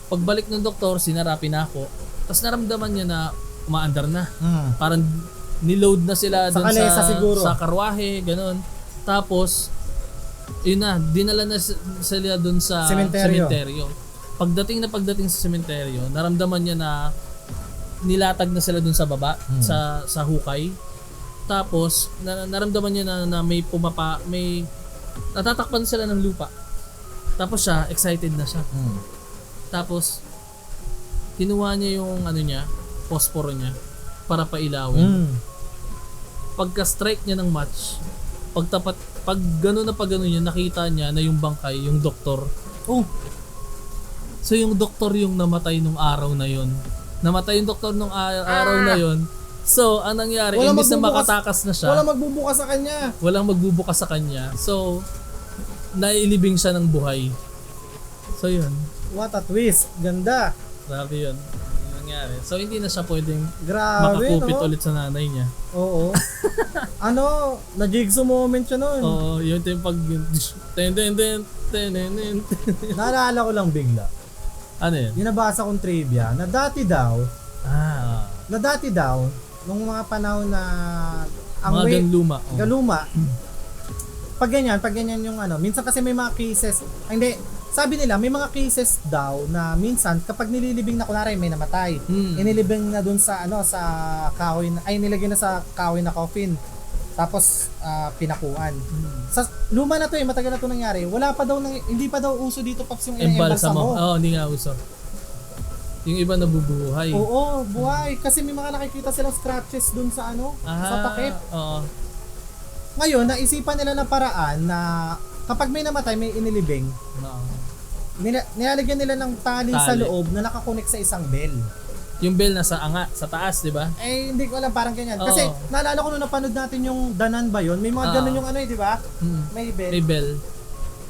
Pagbalik ng doktor, sinara pinako. Tapos naramdaman niya na umaandar na. Parang niload na sila Sa dun kalesa siguro. sa karwahe, ganun. Tapos yun na, dinala na sila dun sa sementeryo. Pagdating sa sementeryo, naramdaman niya na nilatag na sila dun sa baba, sa hukay. Tapos naramdaman niya na may natatakpan sila ng lupa. Tapos siya, excited na siya. Tapos kinuha niya yung posporo niya para pailawin. Pagka-strike niya ng match, pag gano'n niya, nakita niya na yung bangkay, yung doktor. So yung doktor yung namatay nung araw na yon. Namatay yung doktor nung araw na yon. So, anong nangyari? Imbis na makatakas na siya. Walang magbubukas sa kanya. So, nailibing siya ng buhay. So, yun. What a twist. Ganda. Grabe yun. Yung nangyari. So, hindi na siya pwedeng Grabe, makakupit no? ulit sa nanay niya. Oo. Na-jigsaw moment siya nun. Oo, yun yung pag... Naalala ko lang bigla. Ano yun? Yung nabasa kong trivia na dati daw, nung mga panahon na mga ganluma. galuma, pag ganyan yung minsan kasi may mga cases, sabi nila may mga cases daw na minsan kapag nililibing na kunwari may namatay, inilibing na dun sa sa kahoy nilagay na sa kahoy na coffin. Tapos pinakuan. Sa luma na to matagal na to nangyari. Wala pa daw hindi pa daw uso dito paps yung Embalsamo. embalsamo. Hindi nga uso. Yung iba nabubuhay. Oo, buhay. Kasi may mga nakikita silang scratches dun sa sa takip. Oo. Ngayon, naisipan nila ng paraan na kapag may namatay, may inilibing, Oo. nilalagyan nila ng tali sa Tali. loob na nakakonek sa isang bell. Yung bell nasa sa taas, di ba? Eh, hindi ko alam, parang ganyan. Oo. Kasi, naalala ko nung napanood natin yung Danan ba yun? May mga ganun yung di ba? May bell. May bell.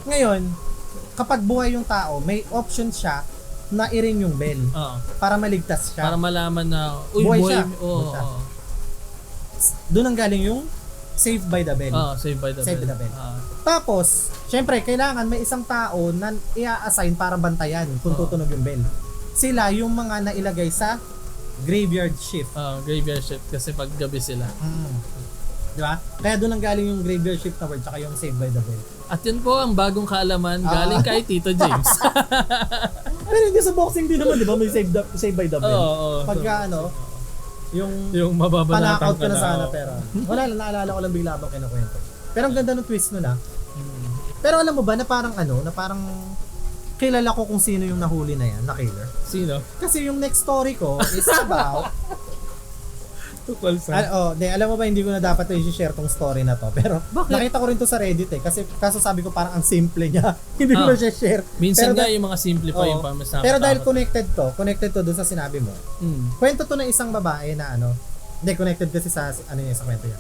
Ngayon, kapag buhay yung tao, may option siya na i-ring yung bell Oo. para maligtas siya. Para malaman na, Buhay buhay. siya. Oo. Buhay siya. Oo. Doon ang galing yung Saved by the Bell. Save by the Save bell. by the bell. Oo. Tapos, syempre, kailangan may isang tao na i-assign para bantayan kung Oo. tutunog yung bell. Sila yung mga nailagay sa graveyard shift. Graveyard shift kasi pag gabi sila. Di ba? Kaya doon ang galing yung graveyard shift na word tsaka yung Saved by the Bell. At yun po ang bagong kaalaman galing kay Tito James. Pero hindi sa boxing din naman, di ba? May Saved by the Bell. Oo. Pagka yung mababanatan panakot ko na sana oo. pero wala lang, naalala ko lang bigla habang kinukwento. Pero ang ganda ng twist nun Pero alam mo ba na parang kilala ko kung sino yung nahuli na yan, na killer. Sino? Kasi yung next story ko is about Tukol sa. alam mo ba hindi ko na dapat i-share tong story na to. Pero Bakit? nakita ko rin to sa Reddit kasi kaso sabi ko parang ang simple niya. Hindi ko na siya share. Minsan pero nga yung mga simple pa yung mas Pero dahil nakakatakot. connected to doon sa sinabi mo. Kwento to ng isang babae na hindi connected kasi sa sa kwento niya.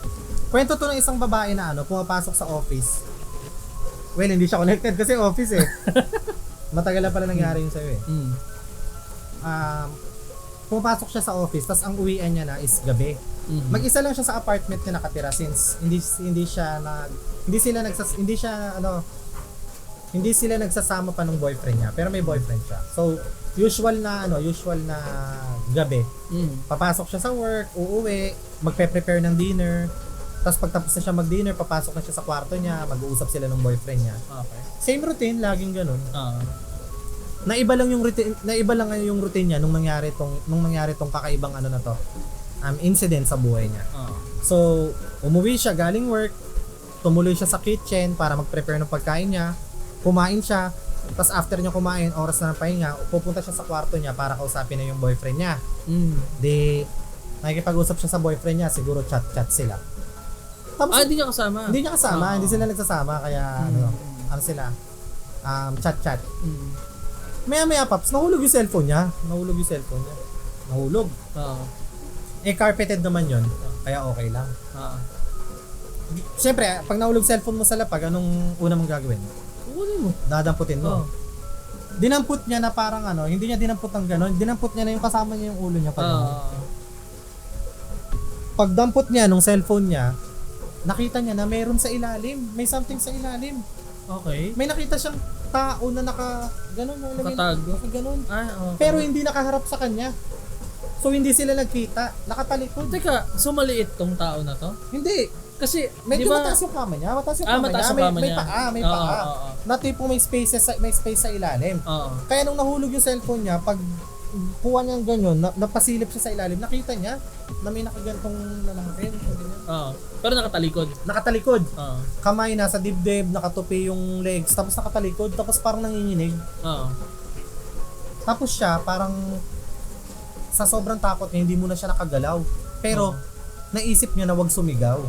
Kwento to ng isang babae na pumapasok sa office. Well, hindi siya connected kasi office eh. Matagal na pala nangyari yun sa'yo eh. Pumapasok siya sa office, tas ang uwian niya na is gabi. Mag-isa lang siya sa apartment niya nakatira since hindi sila nagsasama pa ng boyfriend niya, pero may boyfriend siya. So, usual na gabi. Papasok siya sa work, uuwi, magpe-prepare ng dinner. Tapos pagtapos na siya mag-dinner, papasok na siya sa kwarto niya, mag-uusap sila ng boyfriend niya. Okay. Same routine, laging ganun. Naiba lang yung routine niya nung nangyari tong kakaibang incident sa buhay niya. So, umuwi siya galing work, tumuloy siya sa kitchen para mag-prepare ng pagkain niya, kumain siya, tapos after niya kumain, oras na ng pahinga, pupunta siya sa kwarto niya para kausapin na yung boyfriend niya. Di, nakikipag-usap siya sa boyfriend niya, siguro chat-chat sila. Tapos, Hindi niya kasama. Hindi niya kasama, hindi sila nagsasama, kaya chat-chat. Maya paps, nahulog yung cellphone niya. Nahulog. Carpeted naman yon, kaya okay lang. Siyempre, pag nahulog cellphone mo sa lapag, anong una mong gagawin? Kunin mo. Dadamputin mo. Dinamput niya na parang hindi niya dinamput ng gano'n, dinamput niya na yung kasama niya yung ulo niya. Pag damput niya nung cellphone niya, nakita niya na mayroon sa ilalim, may something sa ilalim. Okay. May nakita siyang tao na Nakatago. Nakaganon. Okay. Pero hindi nakaharap sa kanya. So hindi sila nagkita, nakatalikod. Teka, so maliit tong tao na to? Hindi. Kasi, Medyo di ba? mataas yung kama niya. Mataas yung kama May niya. paa. May paa. Na tipong may space sa ilalim. Kaya nung nahulog yung cellphone niya, pag kuha niya ganyan, napasilip siya sa ilalim, nakita niya na may nakagantong lalaki. Pero nakatalikod. Nakatalikod. Kamay nasa dibdib, nakatupi yung legs, tapos nakatalikod, tapos parang nanginginig. Tapos siya, parang sa sobrang takot niya, hindi muna siya nakagalaw. Pero, naisip niya na wag sumigaw.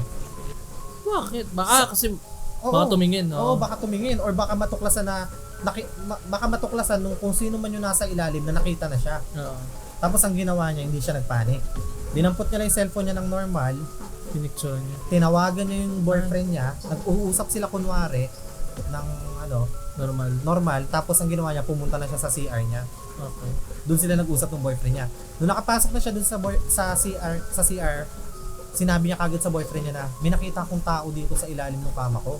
Bakit? Kasi baka tumingin. Oo, baka tumingin. Or baka matuklasan nung kung sino man yung nasa ilalim na nakita na siya. Tapos ang ginawa niya, hindi siya nagpanik. Dinampot niya lang yung cellphone niya ng normal. Pinicture niya. Tinawagan niya yung boyfriend niya. Nag-uusap sila kunwari ng normal. Tapos ang ginawa niya, pumunta na siya sa CR niya. Okay. Doon sila nag-usap ng boyfriend niya. Doon nakapasok na siya doon sa CR, sinabi niya kagad sa boyfriend niya na may nakita akong tao dito sa ilalim ng kama ko.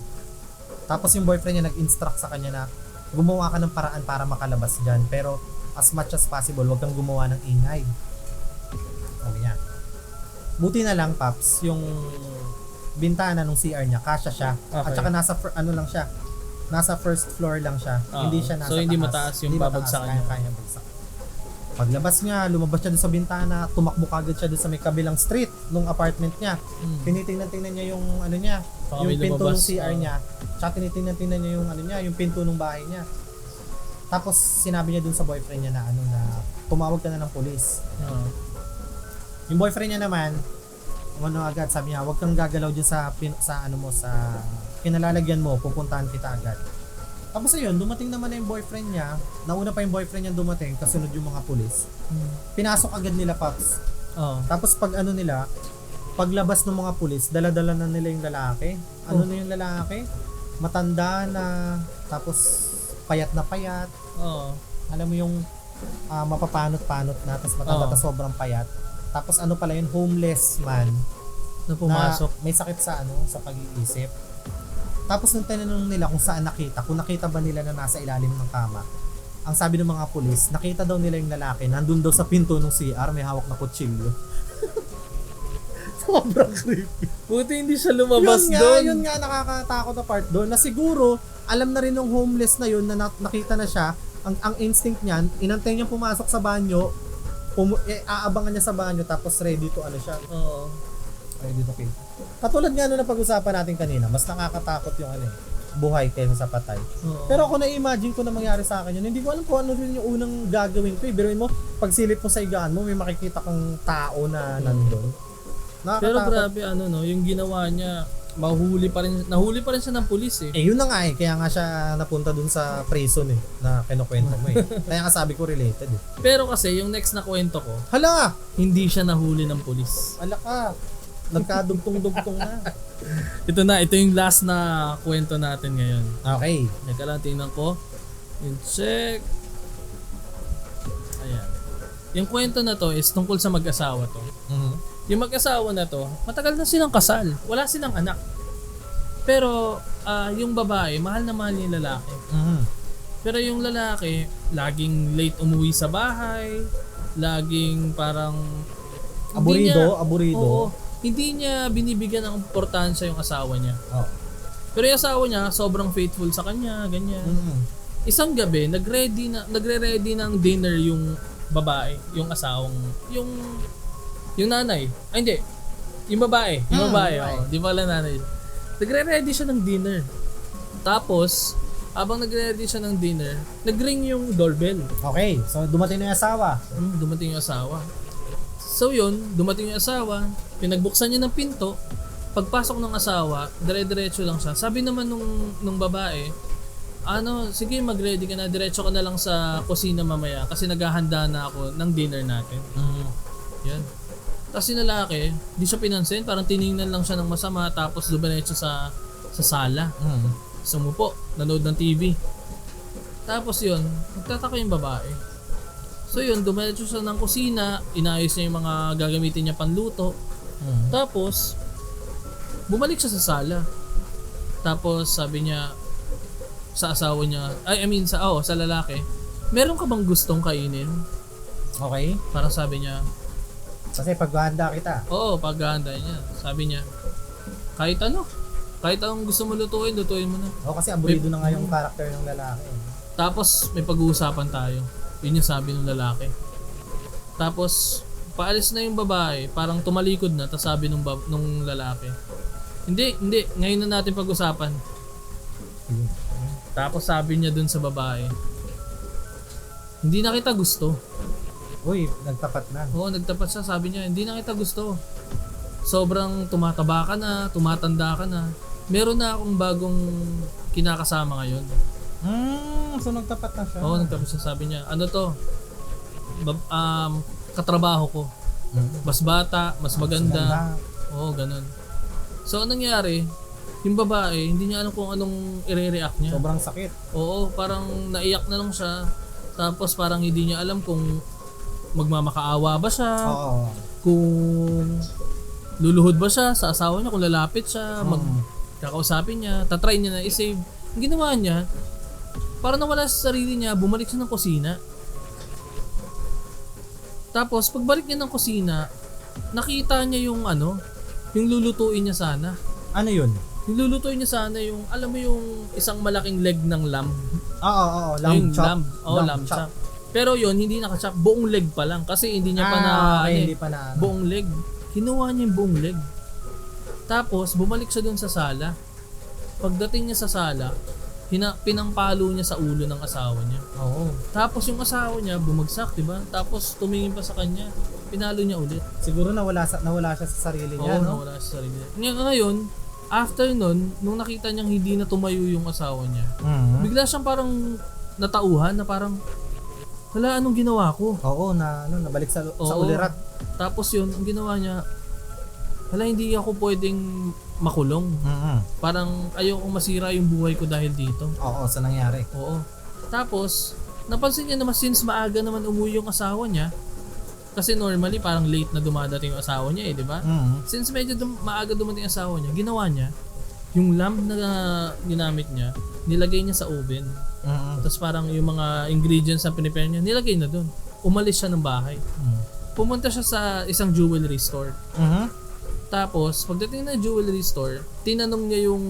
Tapos yung boyfriend niya nag-instruct sa kanya na gumawa ka ng paraan para makalabas dyan. Pero as much as possible, huwag kang gumawa ng ingay. Sabi niya. Buti na lang, Paps, yung bintana ng CR niya, kasya siya. Okay. At saka nasa first floor lang siya. Hindi siya nasa so hindi taas. mataas yung babagsakan niya. Kaya bagsak. Paglabas niya, lumabas siya doon sa bintana, tumakbo kagad siya doon sa may kabilang street nung apartment niya. Tinitingnan niya yung yung pinto ng CR niya. Tsaka tinitingnan niya yung yung pinto ng bahay niya. Tapos sinabi niya dun sa boyfriend niya na na tumawag ka na ng pulis. Oo. Yung boyfriend niya naman, agad sabi niya, huwag kang gagalaw dyan sa kinalalagyan mo, pupuntahan kita agad. Tapos ayun, dumating naman na yung boyfriend niya, nauna pa yung boyfriend niya dumating, kasunod yung mga pulis. Pinasok agad nila, Paps. Oo. Tapos paglabas ng mga pulis, dala-dala na nila yung lalaki. Na yung lalaki? Matanda na, tapos payat na payat. Oo. Alam mo yung mapapanot-panot na, tapos matanda, tapos sobrang payat. Tapos pala yun, homeless man Na pumasok. na may sakit sa sa pag-iisip. Tapos nung tinanong nila kung saan kung nakita ba nila na nasa ilalim ng kama. Ang sabi ng mga pulis, nakita daw nila yung lalaki, nandun daw sa pinto ng CR, may hawak na kutsilyo. Sobrang creepy. Buti hindi siya lumabas Yun doon. nga nakakatakot na part doon, na siguro, alam na rin ng homeless na yun, na nakita na siya, ang instinct niyan, inantay niya pumasok sa banyo, aabangan niya sa banyo, tapos ready to siya. Oo. Ready to kill. Katulad nga na pag-usapan natin kanina, mas nakakatakot yung buhay kaysa sa patay. Oo. Pero ako na-imagine ko na mangyari sa akin yun. Hindi ko alam kung ano rin yung unang gagawin ko. Biruin mo, pag silip mo sa higaan mo, may makikita kang tao na nandun. Pero Nakakatakot. grabe yung ginawa niya, nahuli pa rin siya ng pulis eh. Yun na nga kaya nga siya napunta dun sa prison na kinukwento mo Kaya nga sabi ko related Pero kasi yung next na kwento ko, Hala! hindi siya nahuli ng pulis. Ala ka! Nagkadugtong-dugtong na. Ito yung last na kwento natin ngayon. Okay. Teka lang, tingnan ko. Yung check. Ayan. Yung kwento na to is tungkol sa mag-asawa to. Yung mag-asawa na to, matagal na silang kasal. Wala silang anak. Pero yung babae, mahal na mahal niya yung lalaki. Pero yung lalaki, laging late umuwi sa bahay. Laging parang... Aburido. Oo, hindi niya binibigyan ng importansya yung asawa niya. Oh. Pero yung asawa niya, sobrang faithful sa kanya, ganyan. Isang gabi, nagre-ready ng dinner yung babae, yung asawang, yung nanay. Ay, hindi. Yung babae. Yung babae. babae. Di pala nanay. Nagre-ready siya ng dinner. Tapos, habang nagre-ready siya ng dinner, nag-ring yung doorbell. Okay, so dumating na yung asawa. Dumating yung asawa. So yun, dumating yung asawa, pinagbuksan niya ng pinto. Pagpasok ng asawa, dire-diretso lang siya. Sabi naman nung babae, sige mag-ready ka na, diretso ka na lang sa kusina mamaya kasi naghahanda na ako ng dinner natin. Yan. Tapos yung lalaki, di siya pinansin, parang tiningnan lang siya ng masama tapos dumiretso sa sala. Sumupo, nanood ng TV. Tapos yun, nagtataka yung babae. So yun, dumiretso siya ng kusina, inayos niya yung mga gagamitin niya panluto. Tapos, bumalik siya sa sala. Tapos sabi niya sa asawa niya, sa lalaki, meron ka bang gustong kainin? Okay. Parang sabi niya, Kasi paghahanda kita. oo, paghahanda niya. Sabi niya, kahit anong gusto mo lutuin mo na. Kasi aburido na nga yung character ng lalaki. Tapos may pag-uusapan tayo. Yun yung sabi ng lalaki. Tapos paalis na yung babae, parang tumalikod na, tapos sabi nung lalaki, Hindi, ngayon na natin pag-usapan. Tapos sabi niya dun sa babae, hindi na kita gusto. Uy, nagtapat na. Oo, nagtapat siya, sabi niya, hindi na kita gusto. Sobrang tumataba ka na, tumatanda ka na. Meron na akong bagong kinakasama ngayon. So nagtapat na siya. Oo, nagtapat siya, sabi niya, ano to? Katrabaho ko. Mas bata, mas maganda. Oo, ganun. So, anong nangyari? Yung babae, hindi niya alam kung anong i-react niya. Sobrang sakit. Oo, parang naiyak na lang siya. Tapos parang hindi niya alam kung magmamakaawa ba siya. Oo. Kung luluhod ba siya sa asawa niya, kung lalapit siya, magkakausapin niya, tatry niya na i-save. Ang ginawa niya, parang nawala sa sarili niya, bumalik siya ng kusina. Tapos, pagbalik niya ng kusina, nakita niya yung yung lulutuin niya sana. Ano yun? Yung lulutuin niya sana yung, alam mo yung isang malaking leg ng lamb. Oo. Lamb chop. Lamb chop. Pero yun, hindi naka-chop. Buong leg pa lang. Kasi hindi niya pa hindi pa na. buong leg. Kinuha niya yung buong leg. Tapos, bumalik siya dun sa sala. Pagdating niya sa sala, pinampalo niya sa ulo ng asawa niya. Oo. Tapos yung asawa niya bumagsak, 'di ba? Tapos tumingin pa sa kanya, pinalo niya ulit. Siguro nawala siya sa sarili niya, Oo, no? nawala siya sa sarili niya. Ngayon, after nun, nung nakita niyang hindi na tumayo yung asawa niya, bigla siyang parang natauhan na parang, hala, anong ginawa ko? Oo, nabalik sa Oo. ulirat. Tapos yun, ang ginawa niya, hala, hindi ako pwedeng makulong. Parang ayokong masira yung buhay ko dahil dito. Oo, sa nangyari. Oo. Tapos, napansin niya naman since maaga naman umuwi yung asawa niya, kasi normally parang late na dumadating yung asawa niya di ba? Since medyo maaga dumating yung asawa niya, ginawa niya, yung lamp na ginamit niya, nilagay niya sa oven. Tapos parang yung mga ingredients na pinipare niya, nilagay na doon. Umalis siya ng bahay. Pumunta siya sa isang jewelry store. Tapos, pagdating na jewelry store, tinanong niya yung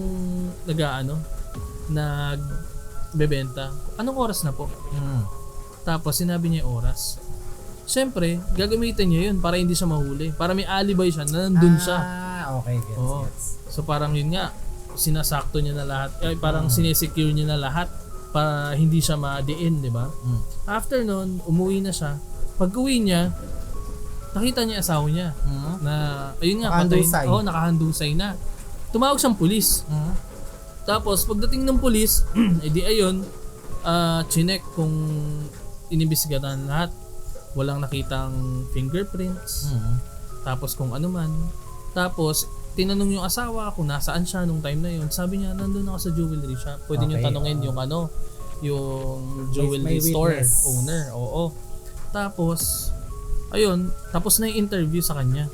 nagbebenta, anong oras na po? Tapos, sinabi niya yung oras. Siyempre, gagamitin niya yun para hindi siya mahuli. Para may alibay siya na nandun siya. Okay, gets, Oo. gets. So, parang yun nga, sinasakto niya na lahat. Parang sinesecure niya na lahat para hindi siya ma-diin, di ba? After nun, umuwi na siya. Pag-uwi niya, nakita niya asawa niya na ayun nga Nakahandusay. Nakahandusay na. Tumawag siyang pulis. Tapos pagdating ng pulis, edi ayun, chinek kung inimbestigahan lahat. Walang nakitang fingerprints. Tapos kung ano man. Tapos tinanong yung asawa kung nasaan siya nung time na yun. Sabi niya, nandun ako sa jewelry shop. Pwede niyo tanungin yung yung jewelry May store witness. owner. Oo. Tapos ayun, tapos na yung interview sa kanya.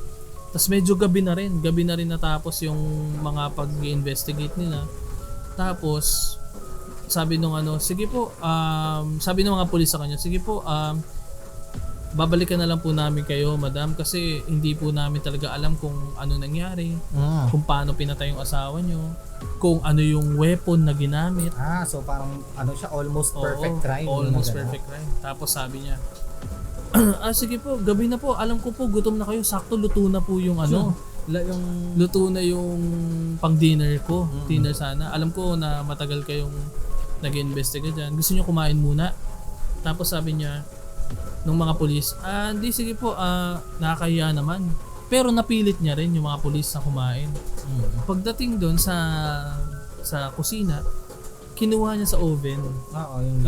Tapos medyo gabi na rin natapos yung mga pag-investigate nila. Tapos sabi nung sige po, sabi ng mga pulis sa kanya, sige po, babalikan na lang po namin kayo, madam, kasi hindi po namin talaga alam kung ano nangyari, kung paano pinatay yung asawa nyo, kung ano yung weapon na ginamit. So parang siya, almost perfect crime. Almost perfect crime. Tapos sabi niya, sige po, gabi na po. Alam ko po, gutom na kayo. Sakto, luto na po yung luto na yung pang dinner ko. Dinner sana. Alam ko na matagal kayong nag-investigate dyan. Gusto niyo kumain muna? Tapos sabi niya, nung mga pulis, hindi, sige po, nakakahiya naman. Pero napilit niya rin yung mga pulis na kumain. Pagdating doon sa kusina, kinuha niya sa oven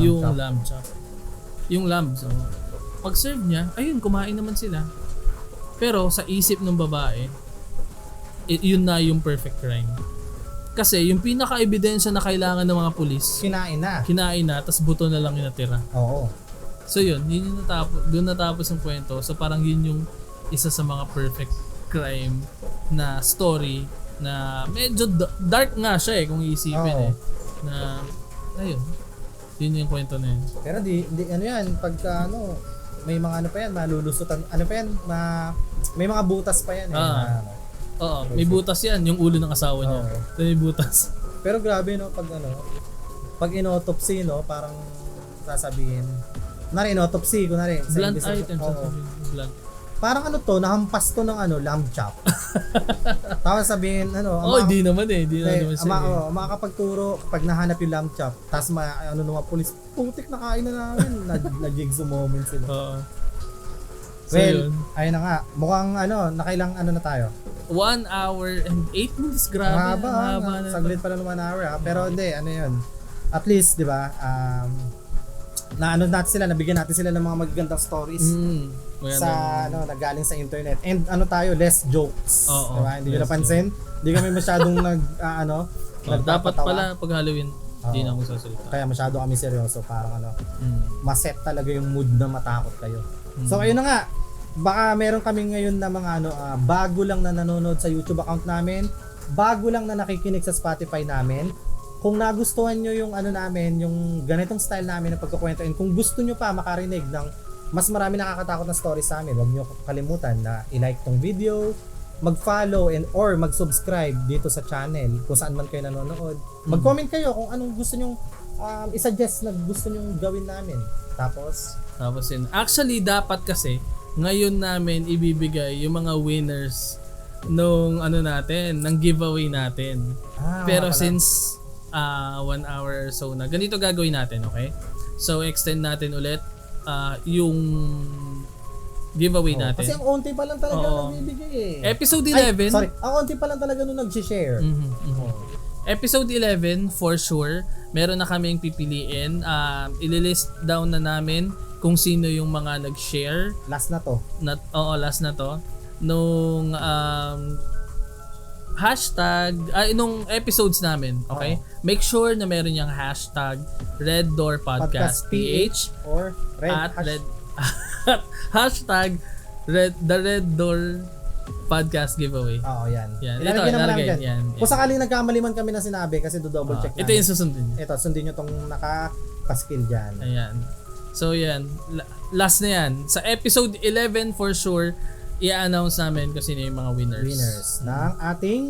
yung lamb chop. Yung lamb. So, pag-serve niya, ayun, kumain naman sila. Pero sa isip ng babae, yun na yung perfect crime. Kasi yung pinaka-ebidensya na kailangan ng mga pulis, kinain na, tas buto na lang yung natira. Oo. So yun yung doon natapos ang kwento. So parang yun yung isa sa mga perfect crime na story na medyo dark nga siya kung iisipin na ayun. Yun yung kwento na yun. Pero di yan, pagka may mga pa yan, malulusutan, pa yan, may mga butas pa yan Oo, may butas yan, yung ulo ng asawa niya. May butas. Pero grabe pag in-autopsy parang sasabihin, in-autopsy, kunwari, Blunt items. Blunt. Parang nahampas to ng lamb chop. Tapos sabihin, hindi naman siya. makakapagturo kapag nahanap yung lamb chop, tapos mga pulis, putik na kain na namin, nag-jigsaw moment sila. So, Well, yun. ayun na nga, mukhang nakailang na tayo. 1 hour and 8 minutes, grabe. Haba na. Saglit pala ng 1 hour pero hindi, yun. At least, di ba, natin sila, nabigyan natin sila ng mga magagandang stories sa nagaling sa internet. And less jokes. Diba? Hindi nyo napansin? Hindi kami masyadong dapat pala pag Halloween, hindi na ako sasalita. Kaya masyado kami seryoso, parang maset talaga yung mood na matakot kayo. So ayun na nga, baka meron kami ngayon na mga bago lang na nanonood sa YouTube account namin, bago lang na nakikinig sa Spotify namin. Kung nagustuhan nyo yung namin, yung ganitong style namin ng pagkukwento, and kung gusto nyo pa makarinig ng mas marami nakakatakot na stories sa amin, huwag nyo kalimutan na i-like tong video, mag-follow or mag-subscribe dito sa channel kung saan man kayo nanonood. Mag-comment kayo kung anong gusto nyo i-suggest na gusto nyo gawin namin. Tapos yun. Actually, dapat kasi ngayon namin ibibigay yung mga winners nung ng giveaway natin. Pero since 1 hour so na. Ganito gagawin natin, okay? So extend natin ulit yung giveaway natin. Kasi ang onti pa lang talaga Oo. nagbibigay eh. Episode Ay, 11. sorry. Ang onti pa lang talaga nung nag-share. Episode 11 for sure. Meron na kaming pipiliin. Ililist down na namin kung sino yung mga nag-share. Last na to. Last na to. Nung hashtag nung episodes namin, okay? Make sure na meron yung hashtag Red Door Podcast PH or hashtag the Red Door Podcast Giveaway. Oo, yan. Yan. Ilalagay naman namin dyan. Yan. Kung sakaling nagkamali man kami na sinabi kasi do-double check Ito namin. yung susundin. Ito, sundin nyo tong nakapaskil dyan. Ayan. So yan, last na yan. Sa episode 11 for sure, i-announce namin kung sino yung mga winners. Ng ating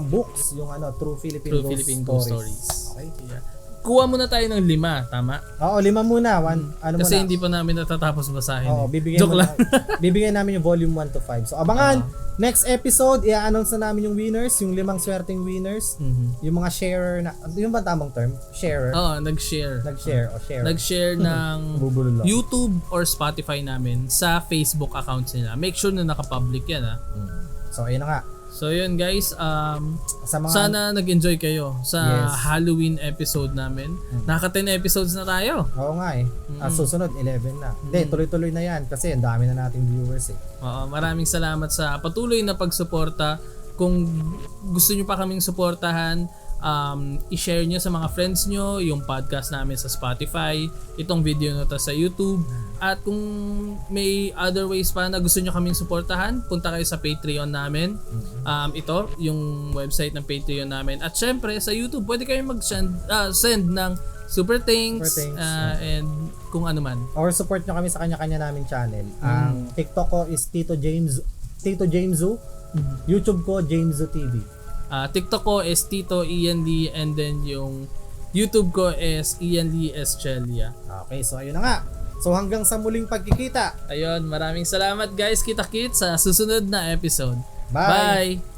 books, yung True Philippine Ghost Stories. Okay. Yeah. Kuha muna tayo ng 5, tama? Oo, 5 muna. Kasi muna? hindi pa namin natatapos basahin. Oo, Joke lang. bibigyan namin yung volume 1 to 5. So abangan, next episode, i-announce na namin yung winners, yung 5 swerteng winners, yung mga sharer na, yung ba tamang term? Sharer? Oo, nag-share. Nag-share o share. Nag-share ng Bubulol lang. YouTube or Spotify namin sa Facebook accounts nila. Make sure na naka-public yan, ha? So ayun na nga. So yun guys, Sa mga sana nag-enjoy kayo sa Yes. Halloween episode namin. Naka 10 episodes na tayo. Oo nga eh. Susunod 11 na. Hindi, tuloy-tuloy na yan kasi ang dami na nating viewers eh. Oo, maraming salamat sa patuloy na pagsuporta. Kung gusto nyo pa kaming suportahan, i-share nyo sa mga friends nyo yung podcast namin sa Spotify, itong video na to sa YouTube. At kung may other ways pa na gusto nyo kaming suportahan, punta kayo sa Patreon namin. Ito, yung website ng Patreon namin. At syempre, sa YouTube, pwede kayong send ng super thanks, and kung ano man. Or support nyo kami sa kanya-kanya naming channel. Ang TikTok ko is Tito James Zoo. YouTube ko, James Zoo TV. TikTok ko is Tito Ian Lee, and then yung YouTube ko is Ian Lee Eschelia. Okay, so ayun na nga. So hanggang sa muling pagkikita. Ayun, maraming salamat guys. Kita-kits sa susunod na episode. Bye! Bye!